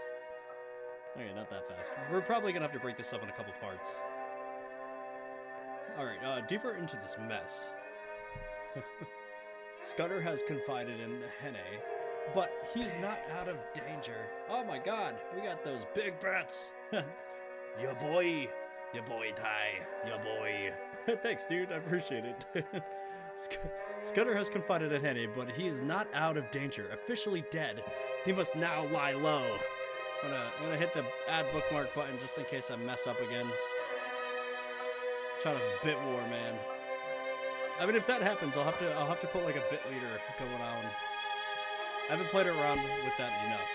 Okay, not that fast. We're probably gonna have to break this up in a couple parts. Alright, deeper into this mess. Scudder has confided in Henne, but he's not out of danger. Oh my god, we got those big bets! Your boy Ty, your boy. Thanks, dude, I appreciate it. Scudder has confided in Henne, but he is not out of danger. Officially dead. He must now lie low. I'm gonna hit the add bookmark button just in case I mess up again. Trying to bit war, man. I mean, if that happens, I'll have to put like a bit leader going on. I haven't played around with that enough.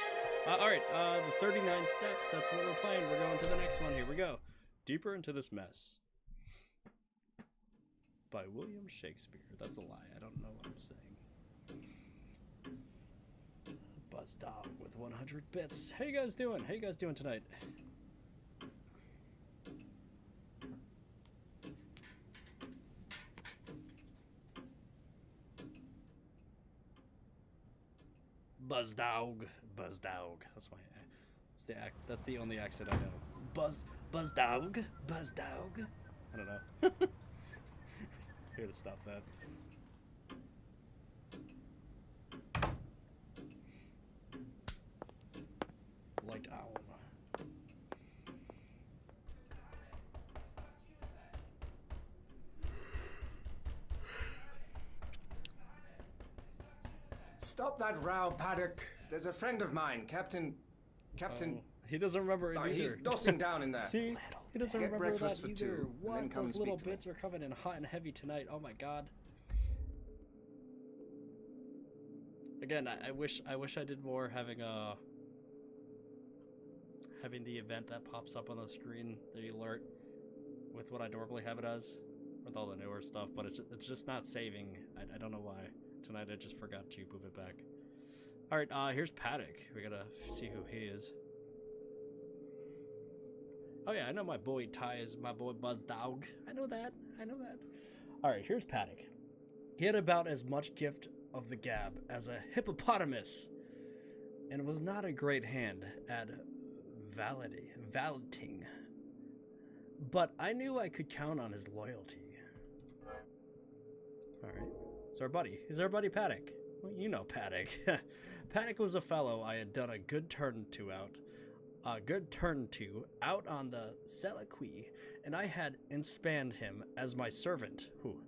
All right, the 39 steps. That's what we're playing. We're going to the next one. Here we go. Deeper into this mess. By William Shakespeare. That's a lie. I don't know what I'm saying. Buzzdog with 100 bits. How you guys doing? How you guys doing tonight? Buzzdog. That's my. That's the only accent I know. Buzzdog. I don't know. Here to stop that. Light owl. Stop that row, Paddock. There's a friend of mine, Captain... He doesn't remember it either. He's dossing down in there. See? He doesn't Get remember that breakfast for either. two, and then What? come and Those little speak to me. bits are coming in hot and heavy tonight. Oh my god. Again, I wish I did more having the event that pops up on the screen, the alert, with what I normally have it as, with all the newer stuff, but it's just not saving. I don't know why. Tonight I just forgot to move it back. Alright, here's Paddock. We gotta see who he is. Oh yeah, I know my boy Ty is my boy Buzzdog. I know that. Alright, here's Paddock. He had about as much gift of the gab as a hippopotamus, and was not a great hand at valeting. But I knew I could count on his loyalty. Alright, it's our buddy. He's our buddy Paddock. Well, you know Paddock. Paddock was a fellow I had done a good turn to out on the Selaquis, and I had inspanned him as my servant. Who,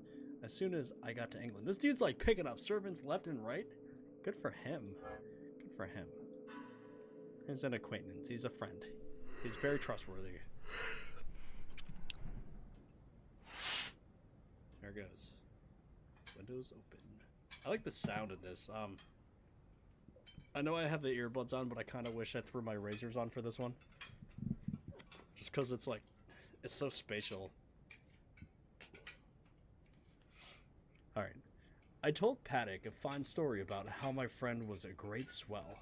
as soon as I got to England, this dude's like picking up servants left and right. Good for him. Good for him. He's an acquaintance. He's a friend. He's very trustworthy. There goes. Windows open. I like the sound of this. I know I have the earbuds on, but I kind of wish I threw my razors on for this one. Just because it's like, it's so spatial. Alright. I told Paddock a fine story about how my friend was a great swell.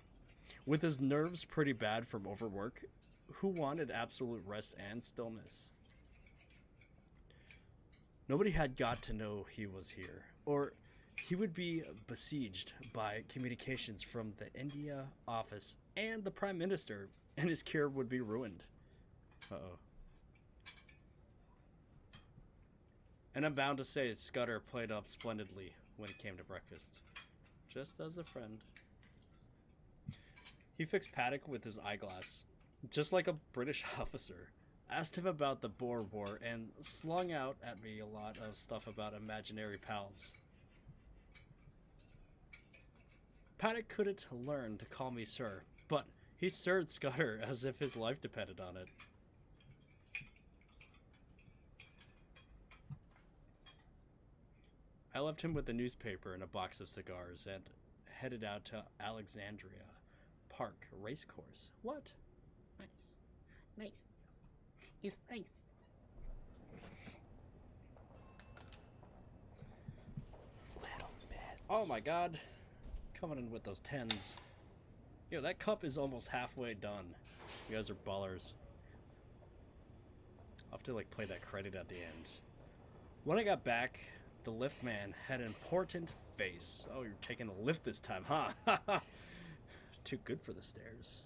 With his nerves pretty bad from overwork, who wanted absolute rest and stillness. Nobody had got to know he was here, or he would be besieged by communications from the India office and the Prime Minister, and his cure would be ruined. Uh-oh. And I'm bound to say Scudder played up splendidly when it came to breakfast. Just as a friend. He fixed Paddock with his eyeglass, just like a British officer. Asked him about the Boer War and slung out at me a lot of stuff about imaginary pals. Paddock couldn't learn to call me sir, but he sirred Scudder as if his life depended on it. I left him with the newspaper and a box of cigars and headed out to Alexandria Park Racecourse. What? Nice. Nice. It's nice. Little bits. Oh my god. Coming in with those 10s. Yo, that cup is almost halfway done. You guys are ballers. I'll have to like play that credit at the end. When I got back, the lift man had an important face. Oh, you're taking a lift this time, huh? Too good for the stairs.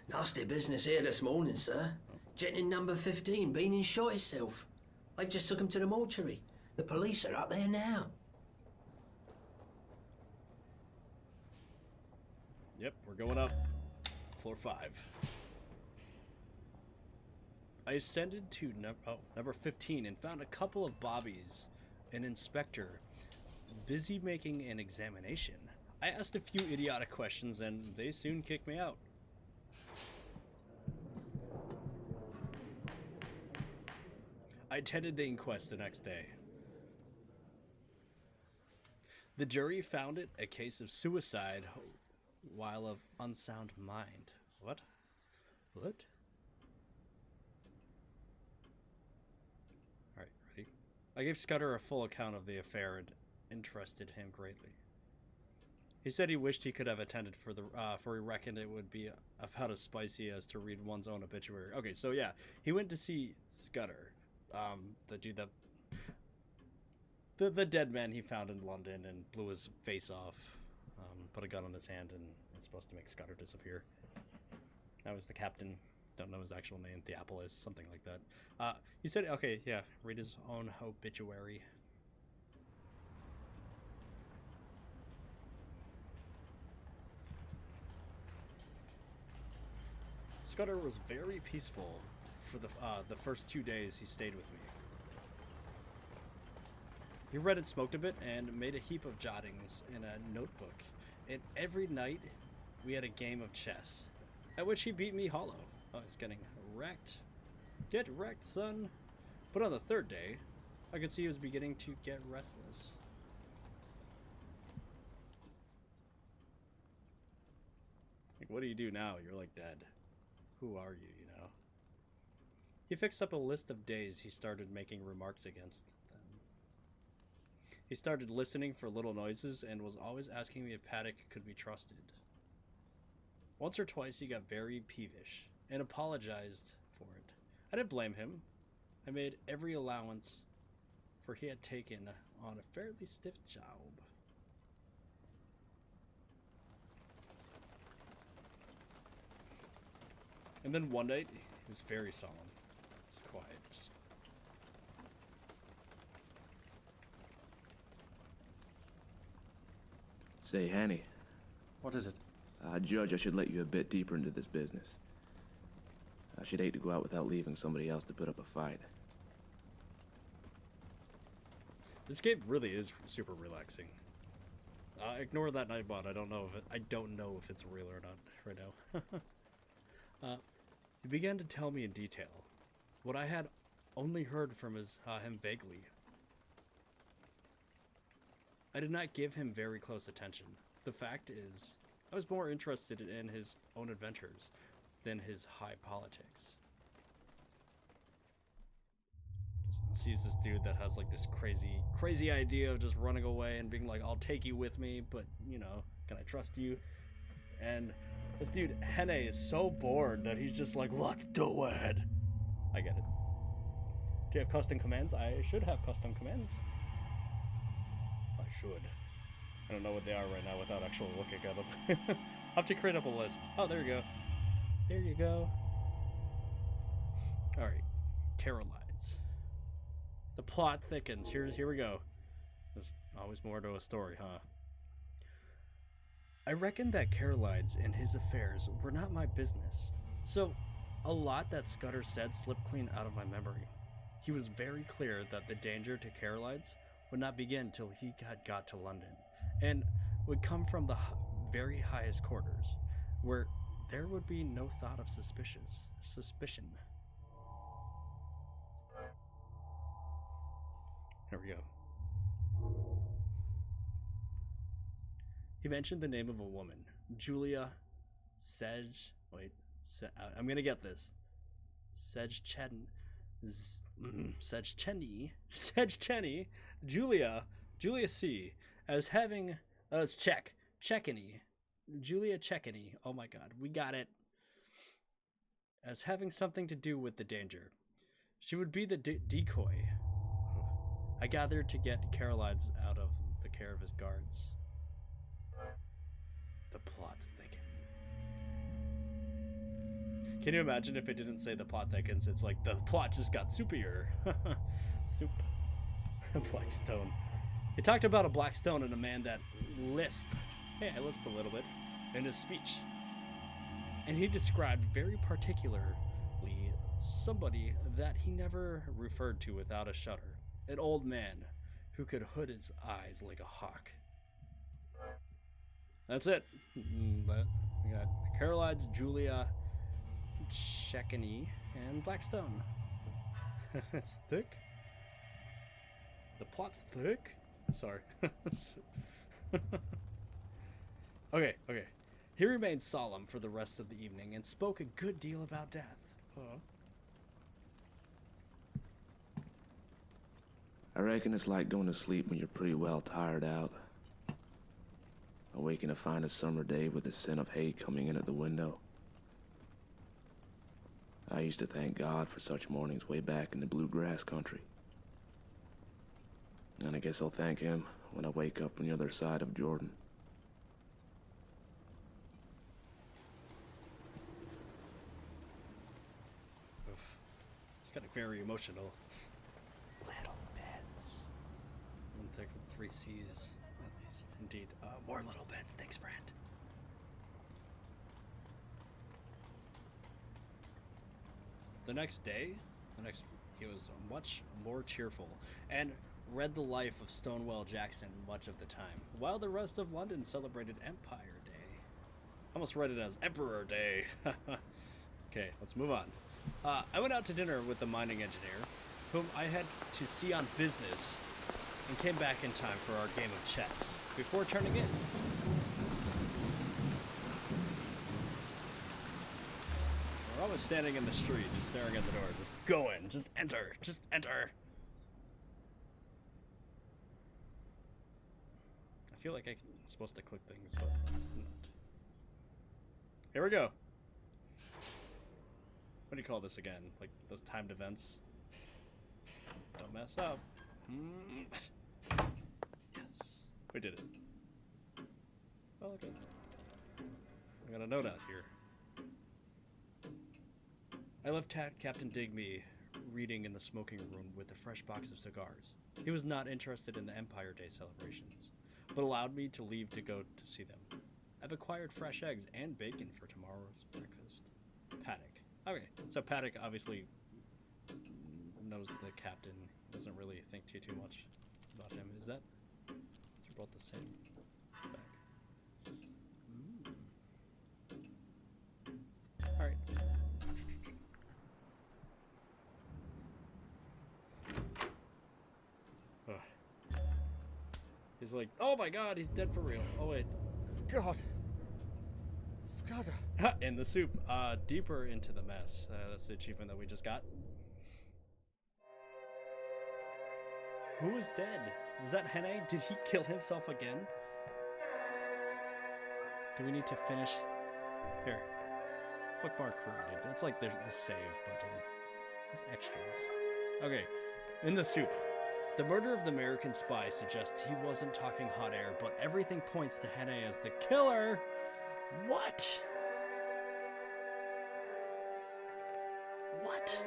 Nasty business here this morning, sir. Gent in number 15 been and shot himself. They've just took him to the mortuary. The police are up there now. Yep, we're going up. Floor 5. I ascended to number 15 and found a couple of bobbies, an inspector, busy making an examination. I asked a few idiotic questions and they soon kicked me out. I attended the inquest the next day. The jury found it a case of suicide while of unsound mind. What? What? Alright, ready? I gave Scudder a full account of the affair and interested him greatly. He said he wished he could have attended for he reckoned it would be about as spicy as to read one's own obituary. Okay, so yeah, he went to see Scudder, the dude that the dead man he found in London and blew his face off, put a gun on his hand and was supposed to make Scudder disappear. That was the captain. Don't know his actual name. Theopolis, something like that. He said, okay, yeah, read his own obituary. Scudder was very peaceful for the first 2 days he stayed with me. He read and smoked a bit and made a heap of jottings in a notebook. And every night we had a game of chess, at which he beat me hollow. Oh, he's getting wrecked. Get wrecked, son. But on the third day, I could see he was beginning to get restless. Like, what do you do now? You're like dead. Who are you, you know? He fixed up a list of days he started making remarks against them. He started listening for little noises and was always asking me if Paddock could be trusted. Once or twice he got very peevish and apologized for it. I didn't blame him. I made every allowance for he had taken on a fairly stiff job. And then one night, he was very solemn. He was quiet. Just... Say, Hanny, What is it? Judge, I should let you a bit deeper into this business. I should hate to go out without leaving somebody else to put up a fight. This game really is super relaxing. Ignore that Nightbot. I don't know if it's real or not right now. He began to tell me in detail what I had only heard from him vaguely. I did not give him very close attention. The fact is, I was more interested in his own adventures than his high politics. Just sees this dude that has like this crazy idea of just running away and being like, I'll take you with me, but you know, can I trust you? And this dude, Henne, is so bored that he's just like, let's do it. I get it. Do you have custom commands? I should have custom commands. I should. I don't know what they are right now without actually looking at them. I'll have to create up a list. Oh, there you go. There you go. Alright. Carolides. The plot thickens. Here we go. There's always more to a story, huh? I reckoned that Carolides and his affairs were not my business. So, a lot that Scudder said slipped clean out of my memory. He was very clear that the danger to Carolides would not begin till he had got to London, and would come from the very highest quarters, where there would be no thought of suspicion. Here we go. He mentioned the name of a woman, Julia I'm gonna get this. Sedgechenny, Julia C, as having, Julia Checkany, oh my god, we got it, as having something to do with the danger. She would be the decoy I gathered to get Carolides out of the care of his guards. The plot thickens. Can you imagine if it didn't say the plot thickens? It's like the plot just got soupier. Soup. Blackstone. He talked about a black stone and a man that lisped. Hey, I lisped a little bit in his speech. And he described very particularly somebody that he never referred to without a shudder. An old man who could hood his eyes like a hawk. That's it. We got Carolides, Julia, Checkany, and Blackstone. It's thick. The plot's thick? Sorry. Okay. He remained solemn for the rest of the evening and spoke a good deal about death. I reckon it's like going to sleep when you're pretty well tired out. Awaking to find a summer day with the scent of hay coming in at the window. I used to thank God for such mornings way back in the bluegrass country. And I guess I'll thank him when I wake up on the other side of Jordan. It's getting very emotional. Little bits. 3 C's, at least. Indeed. More little bits. Thanks, friend. The next day, he was much more cheerful and read the life of Stonewall Jackson much of the time, while the rest of London celebrated Empire Day. Almost read it as Emperor Day. Okay, let's move on. I went out to dinner with the mining engineer, whom I had to see on business, and came back in time for our game of chess, before turning in. We're always standing in the street, just staring at the door, just go in, just enter. I feel like I'm supposed to click things, but I'm not. Here we go. What do you call this again? Like those timed events? Don't mess up. Yes, we did it. Oh, okay. I got a note out here. I left Captain Digby reading in the smoking room with a fresh box of cigars. He was not interested in the Empire Day celebrations, but allowed me to leave to go to see them. I've acquired fresh eggs and bacon for tomorrow's breakfast. Paddock. Okay, so Paddock obviously knows the captain. Doesn't really think too much about him. Is that? They're both the same. All right. Ugh. He's like, oh my god, he's dead for real. Oh wait. God. Scudder. In the soup. Deeper into the mess. That's the achievement that we just got. Who is dead? Was that Henne? Did he kill himself again? Do we need to finish? Here. Bookmark created. It's like the save button. There's extras. Okay. In the soup. The murder of the American spy suggests he wasn't talking hot air, but everything points to Henne as the killer. What? What?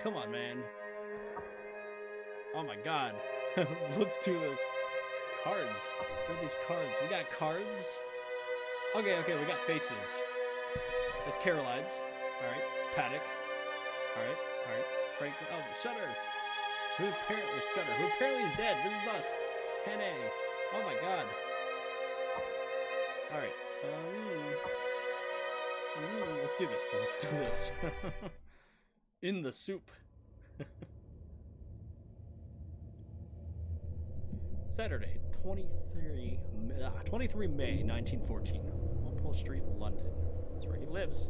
Come on, man. Oh my god. Let's do this. Cards. Where are these cards? We got cards? Okay, we got faces. That's Carolides. Alright. Paddock. Alright. Frank. Oh, Shutter. Who apparently Scudder. Who apparently is dead. This is us. Henne. Oh my god. Alright. Let's do this. In the soup. Saturday, 23 May 1914, Walpole Street, London. That's where he lives.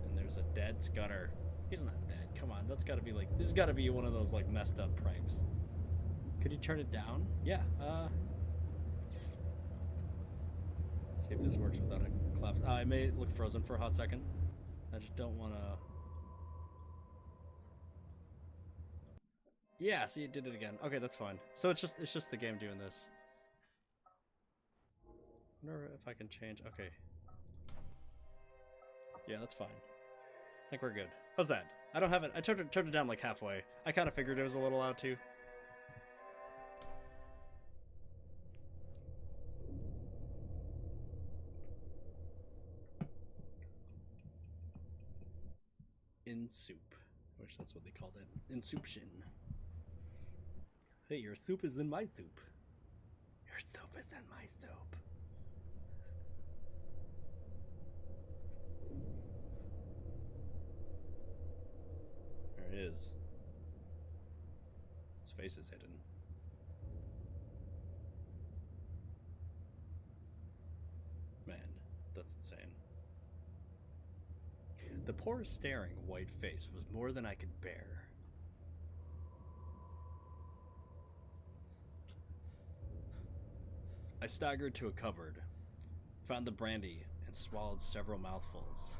And there's a dead Scudder. He's not dead. Come on, that's gotta be like, this has gotta be one of those like messed up pranks. Could you turn it down? Yeah, see if this works without a collapse. I may look frozen for a hot second. I just don't wanna... Yeah, see, it did it again. Okay, that's fine. So it's just the game doing this. I wonder if I can change. Okay. Yeah, that's fine. I think we're good. How's that? I don't have it. I turned it down like halfway. I kind of figured it was a little loud too. In soup. I wish that's what they called it. Insouption. Hey, your soup is in my soup. Your soup is in my soup. There it is. His face is hidden. Man, that's insane. The poor staring white face was more than I could bear. I staggered to a cupboard, found the brandy, and swallowed several mouthfuls.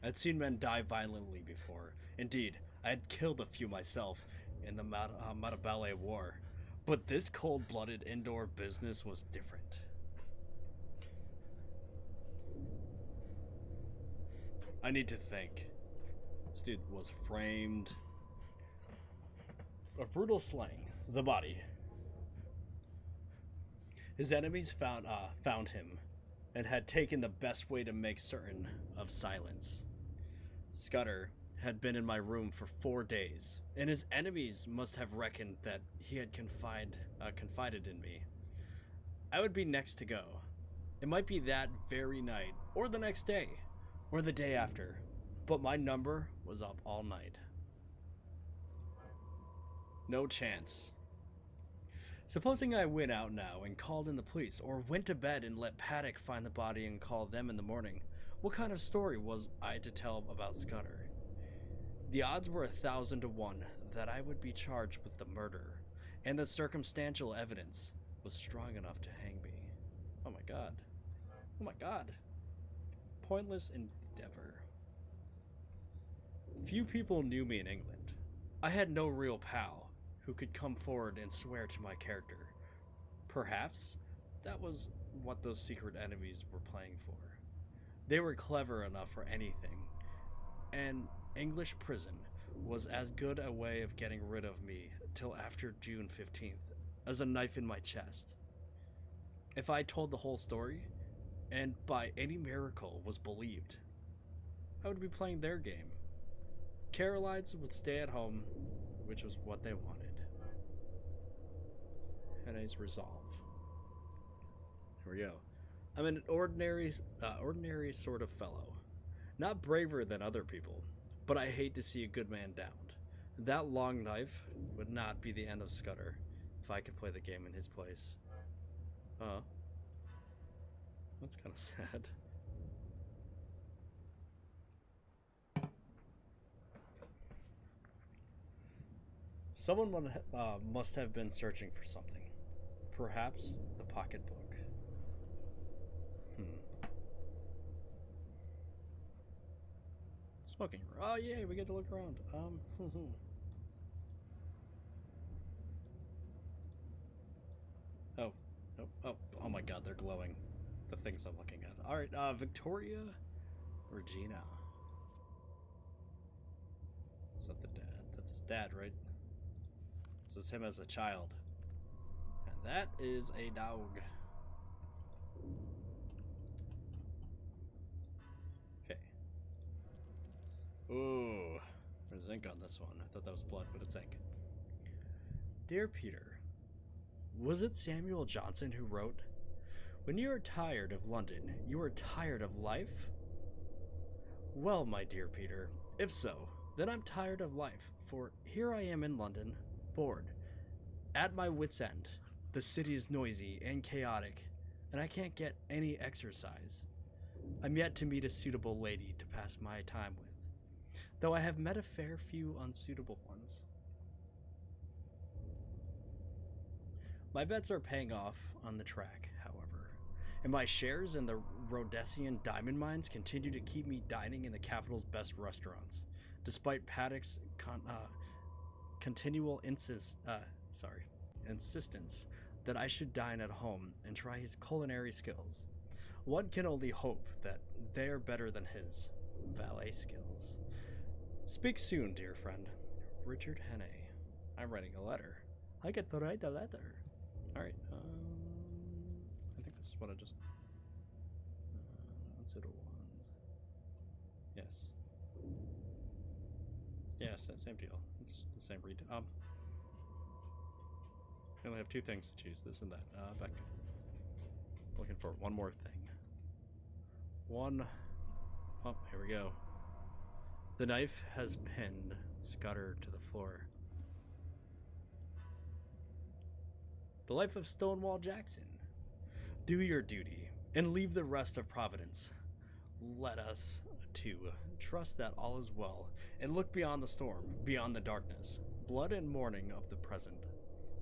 I'd seen men die violently before. Indeed, I had killed a few myself in the Matabele War, but this cold-blooded indoor business was different. I need to think. This dude was framed. A brutal slaying. The body. His enemies found him, and had taken the best way to make certain of silence. Scudder had been in my room for 4 days, and his enemies must have reckoned that he had confided in me. I would be next to go. It might be that very night, or the next day, or the day after, but my number was up all night. No chance. Supposing I went out now and called in the police, or went to bed and let Paddock find the body and call them in the morning, what kind of story was I to tell about Scudder? The odds were 1,000 to 1 that I would be charged with the murder, and that circumstantial evidence was strong enough to hang me. Oh my god. Oh my god. Pointless endeavor. Few people knew me in England. I had no real pal who could come forward and swear to my character. Perhaps that was what those secret enemies were playing for. They were clever enough for anything, and English prison was as good a way of getting rid of me till after June 15th as a knife in my chest. If I told the whole story, and by any miracle was believed, I would be playing their game. Carolides would stay at home, which was what they wanted. Henne's resolve. Here we go. I'm an ordinary sort of fellow. Not braver than other people, but I hate to see a good man downed. That long knife would not be the end of Scudder if I could play the game in his place. That's kind of sad. Someone must have been searching for something. Perhaps the pocketbook. Smoking. Oh yay, we get to look around. Oh my god, they're glowing. The things I'm looking at. Alright, Victoria Regina. Is that the dad? That's his dad, right? This is him as a child. And that is a dog. Okay. Ooh. There's ink on this one. I thought that was blood, but it's ink. Dear Peter, was it Samuel Johnson who wrote, "When you are tired of London, you are tired of life"? Well, my dear Peter, if so, then I'm tired of life, for here I am in London, bored, at my wit's end. The city is noisy and chaotic, and I can't get any exercise. I'm yet to meet a suitable lady to pass my time with, though I have met a fair few unsuitable ones. My bets are paying off on the track, however, and my shares in the Rhodesian diamond mines continue to keep me dining in the capital's best restaurants, despite Paddock's continual insistence that I should dine at home and try his culinary skills. One can only hope that they are better than his valet skills. Speak soon, dear friend. Richard Henne. I'm writing a letter. I get to write a letter. Alright, I think this is what I just... Let's go to ones. Yes. Yeah, same deal. It's the same read. I only have two things to choose, this and that. Back. Looking for one more thing. Oh, here we go. The knife has pinned Scudder to the floor. The life of Stonewall Jackson. Do your duty and leave the rest of Providence. Let us, too, trust that all is well and look beyond the storm, beyond the darkness, blood and mourning of the present.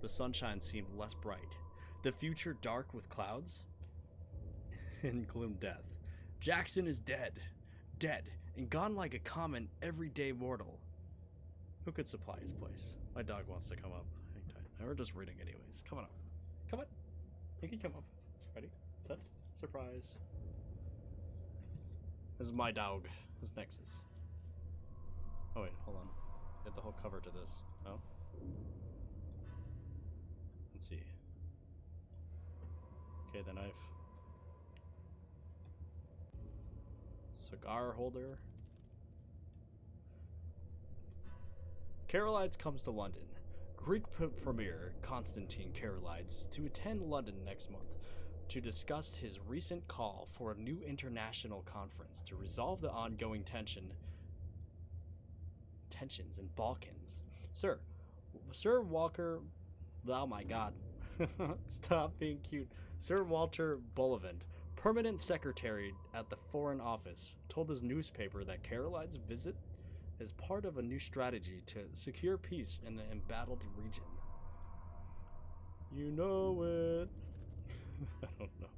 The sunshine seemed less bright, the future dark with clouds and gloom death. Jackson is dead, and gone like a common, everyday mortal. Who could supply his place? My dog wants to come up. Hang tight. We're just reading anyways. Come on up. Come on. You can come up. Ready? Set. Surprise. This is my dog. Who's Nexus? Oh wait, hold on. Get the whole cover to this. Oh. Let's see. Okay, the knife. Cigar holder. Carolides comes to London. Greek Premier Constantine Carolides to attend London next month to discuss his recent call for a new international conference to resolve the ongoing tensions in Balkans. Sir Walker, oh my god, stop being cute. Sir Walter Bullivant, permanent secretary at the Foreign Office, told his newspaper that Carolide's visit is part of a new strategy to secure peace in the embattled region. You know it. I don't know.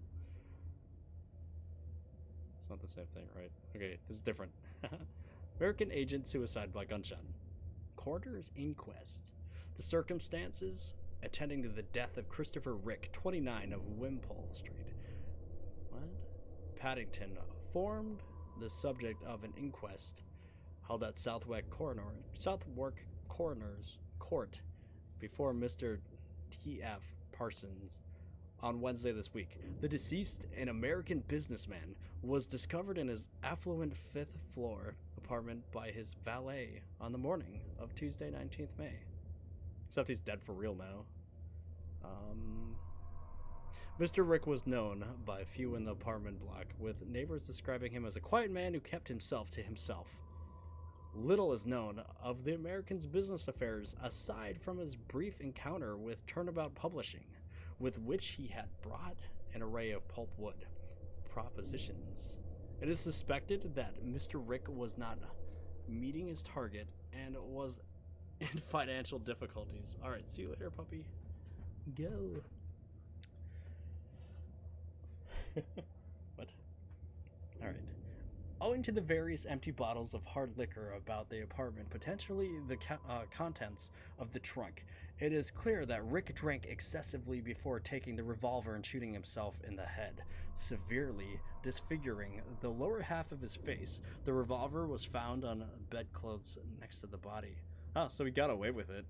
It's not the same thing, right? Okay, this is different. American agent suicide by gunshot. Coroner's inquest. The circumstances attending to the death of Christopher Rick, 29 of Wimpole Street. What? Paddington formed the subject of an inquest held at Southwark Coroner's Court before Mr. T.F. Parsons on Wednesday this week. The deceased, an American businessman, was discovered in his affluent fifth floor apartment by his valet on the morning of Tuesday, 19th May. Except he's dead for real now. Mr. Rick was known by few in the apartment block, with neighbors describing him as a quiet man who kept himself to himself. Little is known of the American's business affairs aside from his brief encounter with Turnabout Publishing, with which he had brought an array of pulpwood propositions. It is suspected that Mr. Rick was not meeting his target and was in financial difficulties. Alright, see you later, puppy. Go. What? Alright. Owing to the various empty bottles of hard liquor about the apartment, potentially the contents of the trunk, it is clear that Rick drank excessively before taking the revolver and shooting himself in the head, severely disfiguring the lower half of his face. The revolver was found on bedclothes next to the body. Oh, so he got away with it.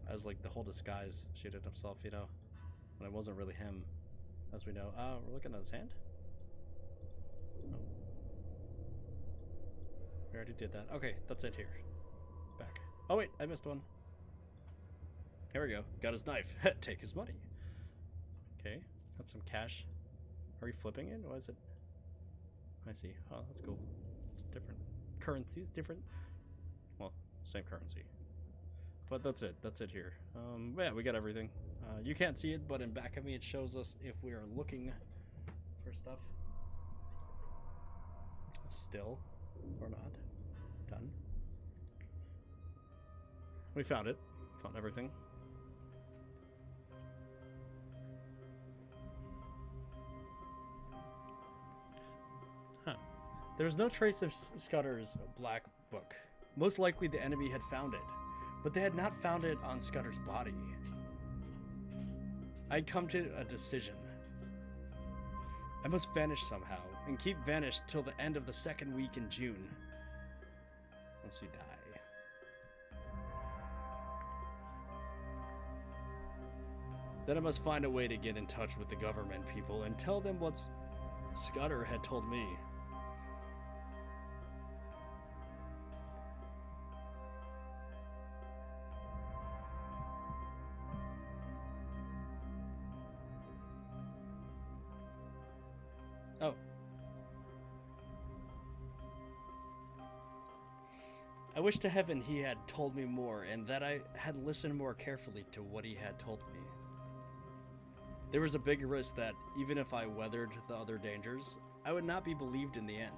As like the whole disguise, shooting himself, you know, when it wasn't really him, as we know. We're looking at his hand. Oh. We already did that. Okay, that's it here. Back. Oh wait, I missed one. Here we go. Got his knife. Take his money. Okay, got some cash. Are we flipping it? Why is it? I see. Oh, that's cool. It's different currencies, different. Well, same currency. But that's it. That's it here. Yeah, we got everything. You can't see it, but in back of me it shows us if we are looking for stuff. Still or not. Done. We found it. Found everything. Huh. There's no trace of Scudder's black book. Most likely the enemy had found it, but they had not found it on Scudder's body. I'd come to a decision. I must vanish somehow, and keep vanished till the end of the second week in June. Once you die. Then I must find a way to get in touch with the government people and tell them what Scudder had told me. Oh. I wish to heaven he had told me more, and that I had listened more carefully to what he had told me. There was a big risk that, even if I weathered the other dangers, I would not be believed in the end.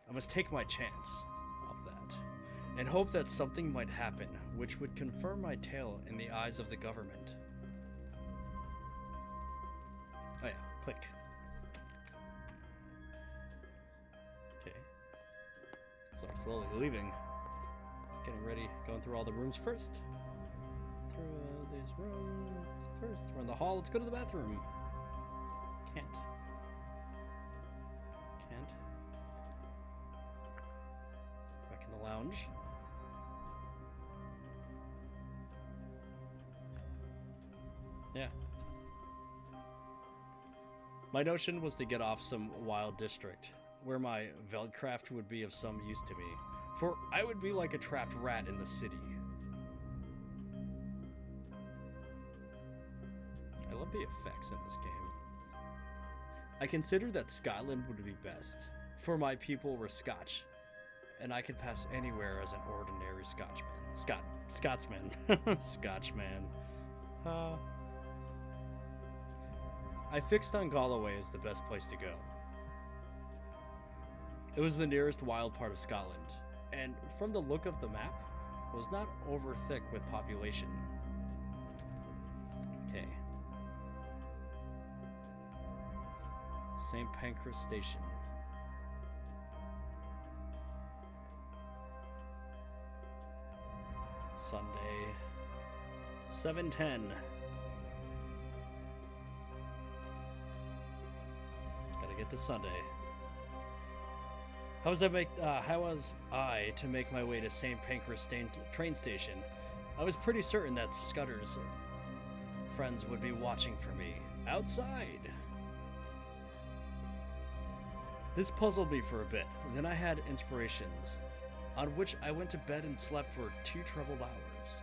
I must take my chance of that, and hope that something might happen which would confirm my tale in the eyes of the government. Oh yeah, click. Okay. So I'm slowly leaving. Just getting ready, going through all the rooms first. Through these rooms first. We're in the hall, let's go to the bathroom. Can't. Back in the lounge. Yeah. My notion was to get off some wild district, where my Veldcraft would be of some use to me, for I would be like a trapped rat in the city. I love the effects in this game. I considered that Scotland would be best, for my people were Scotch, and I could pass anywhere as an ordinary Scotchman. Scotsman. Scotchman. I fixed on Galloway as the best place to go. It was the nearest wild part of Scotland, and from the look of the map, was not over thick with population. Okay. St. Pancras Station. Sunday, 7:10. Gotta get to Sunday. How was I to make my way to St. Pancras train station? I was pretty certain that Scudder's friends would be watching for me outside. This puzzled me for a bit. Then I had inspirations, on which I went to bed and slept for 2 troubled hours.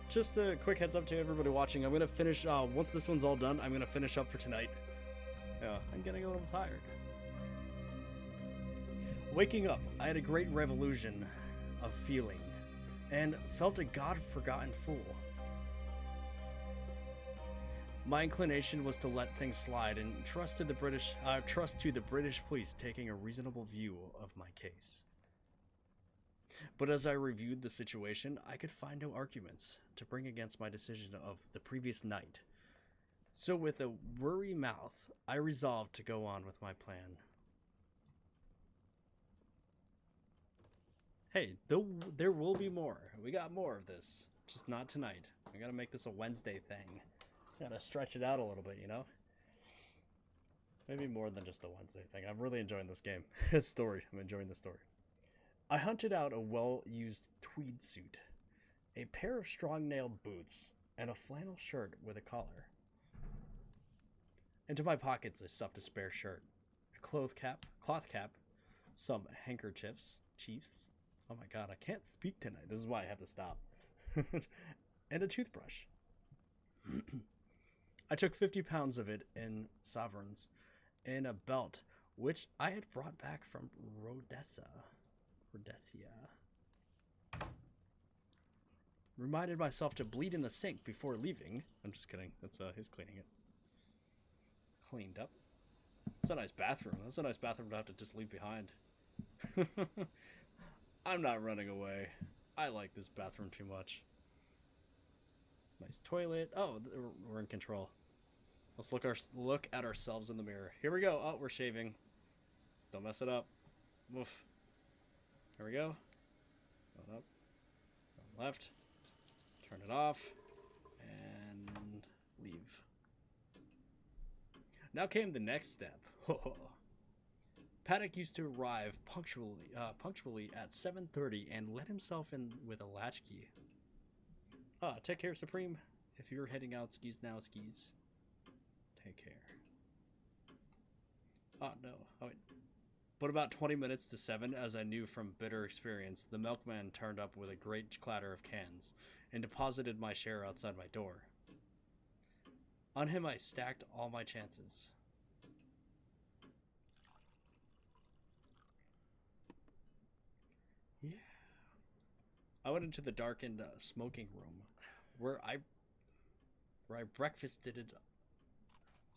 Just a quick heads up to everybody watching. I'm gonna finish, once this one's all done, I'm gonna finish up for tonight. Yeah, I'm getting a little tired. Waking up, I had a great revolution of feeling, and felt a God-forgotten fool. My inclination was to let things slide and trust to the British police taking a reasonable view of my case. But as I reviewed the situation, I could find no arguments to bring against my decision of the previous night. So with a weary mouth, I resolved to go on with my plan. Hey, there will be more. We got more of this. Just not tonight. I gotta make this a Wednesday thing. Gotta stretch it out a little bit, you know? Maybe more than just a Wednesday thing. I'm really enjoying this game. This story. I'm enjoying the story. I hunted out a well-used tweed suit, a pair of strong-nailed boots, and a flannel shirt with a collar. Into my pockets I stuffed a spare shirt, a cloth cap, some handkerchiefs, chiefs. Oh my god, I can't speak tonight. This is why I have to stop. And a toothbrush. I took 50 pounds of it in sovereigns in a belt, which I had brought back from Rhodesia. Reminded myself to bleed in the sink before leaving. I'm just kidding. That's he's cleaning it. Cleaned up. It's a nice bathroom. That's a nice bathroom to have to just leave behind. I'm not running away. I like this bathroom too much. Nice toilet. Oh, we're in control. Let's look at ourselves in the mirror. Here we go. Oh, we're shaving. Don't mess it up. Woof. Here we go. Going up. Going left. Turn it off. And leave. Now came the next step. Paddock used to arrive punctually at 7:30 and let himself in with a latchkey. Take care, Supreme. If you're heading out, skis now, skis. Take care. Oh, no. Oh, wait. But about 20 minutes to 7, as I knew from bitter experience, the milkman turned up with a great clatter of cans and deposited my share outside my door. On him, I stacked all my chances. Yeah. I went into the darkened smoking room where I breakfasted it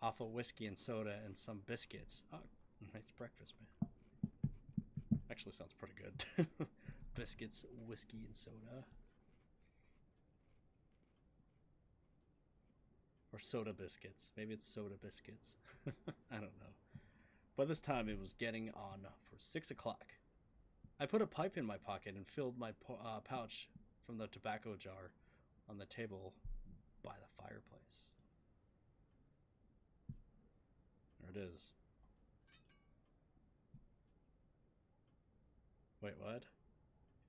off of whiskey and soda and some biscuits. Oh, nice breakfast, man. Actually sounds pretty good. Biscuits, whiskey, and soda. Or soda biscuits. Maybe it's soda biscuits. I don't know. By this time, it was getting on for 6 o'clock. I put a pipe in my pocket and filled my pouch from the tobacco jar on the table by the fireplace. There it is. Wait, what?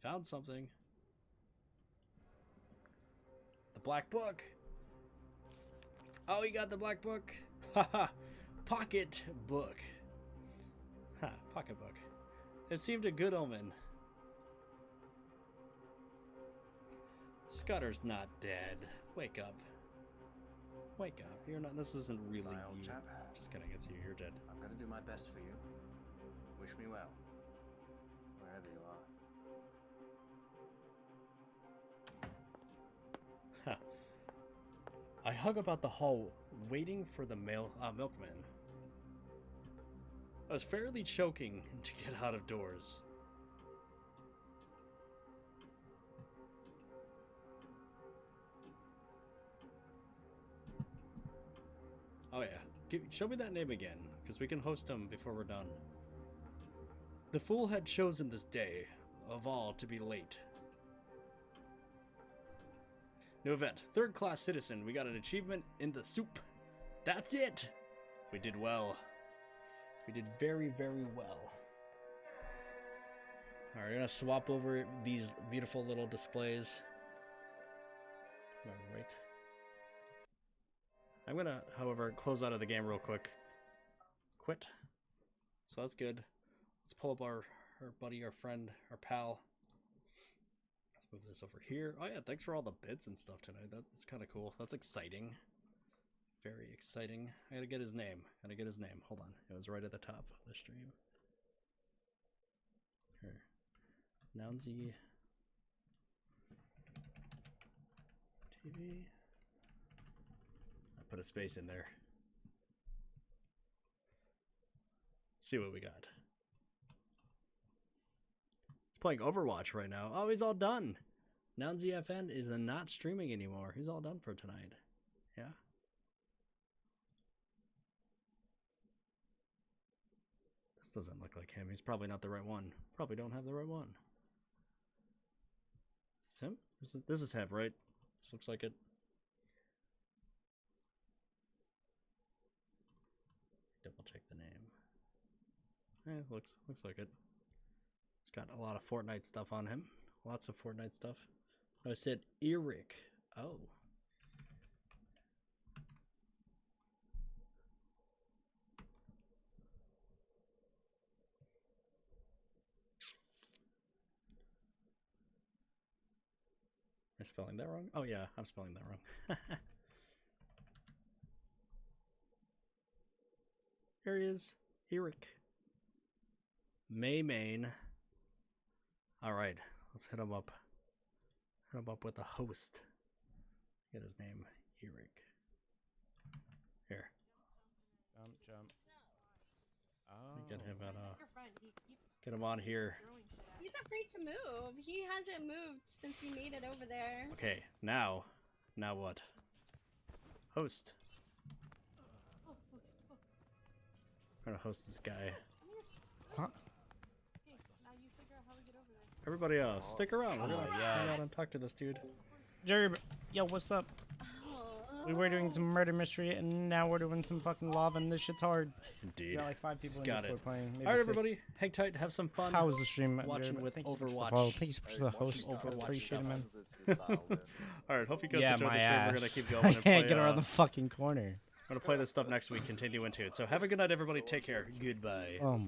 Found something. The black book. Oh, he got the black book. Haha. Pocket book. Ha, pocket book. It seemed a good omen. Scudder's not dead. Wake up. Wake up. You're not. This isn't really My old you. chap. Just kidding. It's you. You're dead. I'm going to do my best for you. Wish me well, wherever you are. Huh. I hung about the hall, waiting for the milkman. I was fairly choking to get out of doors. Show me that name again, because we can host him before we're done. The fool had chosen this day of all to be late. New event. 3rd class citizen. We got an achievement in the soup. That's it. We did well. We did very, very well. Alright, we're gonna swap over these beautiful little displays. Right. I'm gonna, however, close out of the game real quick. Quit. So that's good. Let's pull up our buddy, our friend, our pal. Let's move this over here. Oh yeah, thanks for all the bits and stuff tonight. That's kind of cool. That's exciting. Very exciting. I gotta get his name. Hold on. It was right at the top of the stream. Here. Nounsy TV. I put a space in there. See what we got. He's playing Overwatch right now. Oh, he's all done. Nounsy FN is not streaming anymore. He's all done for tonight. Yeah. This doesn't look like him. He's probably not the right one. Probably don't have the right one. Is this him? This is him, right? This looks like it. Double check the name. Looks like it. It's got a lot of Fortnite stuff on him. Lots of Fortnite stuff. I said Eric. Oh. Am I spelling that wrong? Oh yeah, I'm spelling that wrong. There he is. Eric. Main. Alright, let's hit him up. Hit him up with a host. Get his name. Eric. Here. Jump. Get him at get him on here. He's afraid to move. He hasn't moved since he made it over there. Okay, now what? Host. I'm gonna host this guy. Huh? Everybody else, stick around. We're gonna hang out and talk to this dude. Jerry, yo, what's up? We were doing some murder mystery, and now we're doing some fucking lava, and this shit's hard. Indeed. We got like 5 people in Got Discord it. playing. Maybe Alright, 6. everybody, hang tight, have some fun. How was the stream? Watching Jared? with Thank you so much for Overwatch. the follow. Thank you so much for the host. Overwatch Appreciate it, man. Alright, hope you guys Yeah, enjoyed my the stream. ass. We're gonna keep going. I and can't play, get around the fucking corner. I'm gonna play this stuff next week, continue into it. So have a good night, everybody. Take care. Goodbye.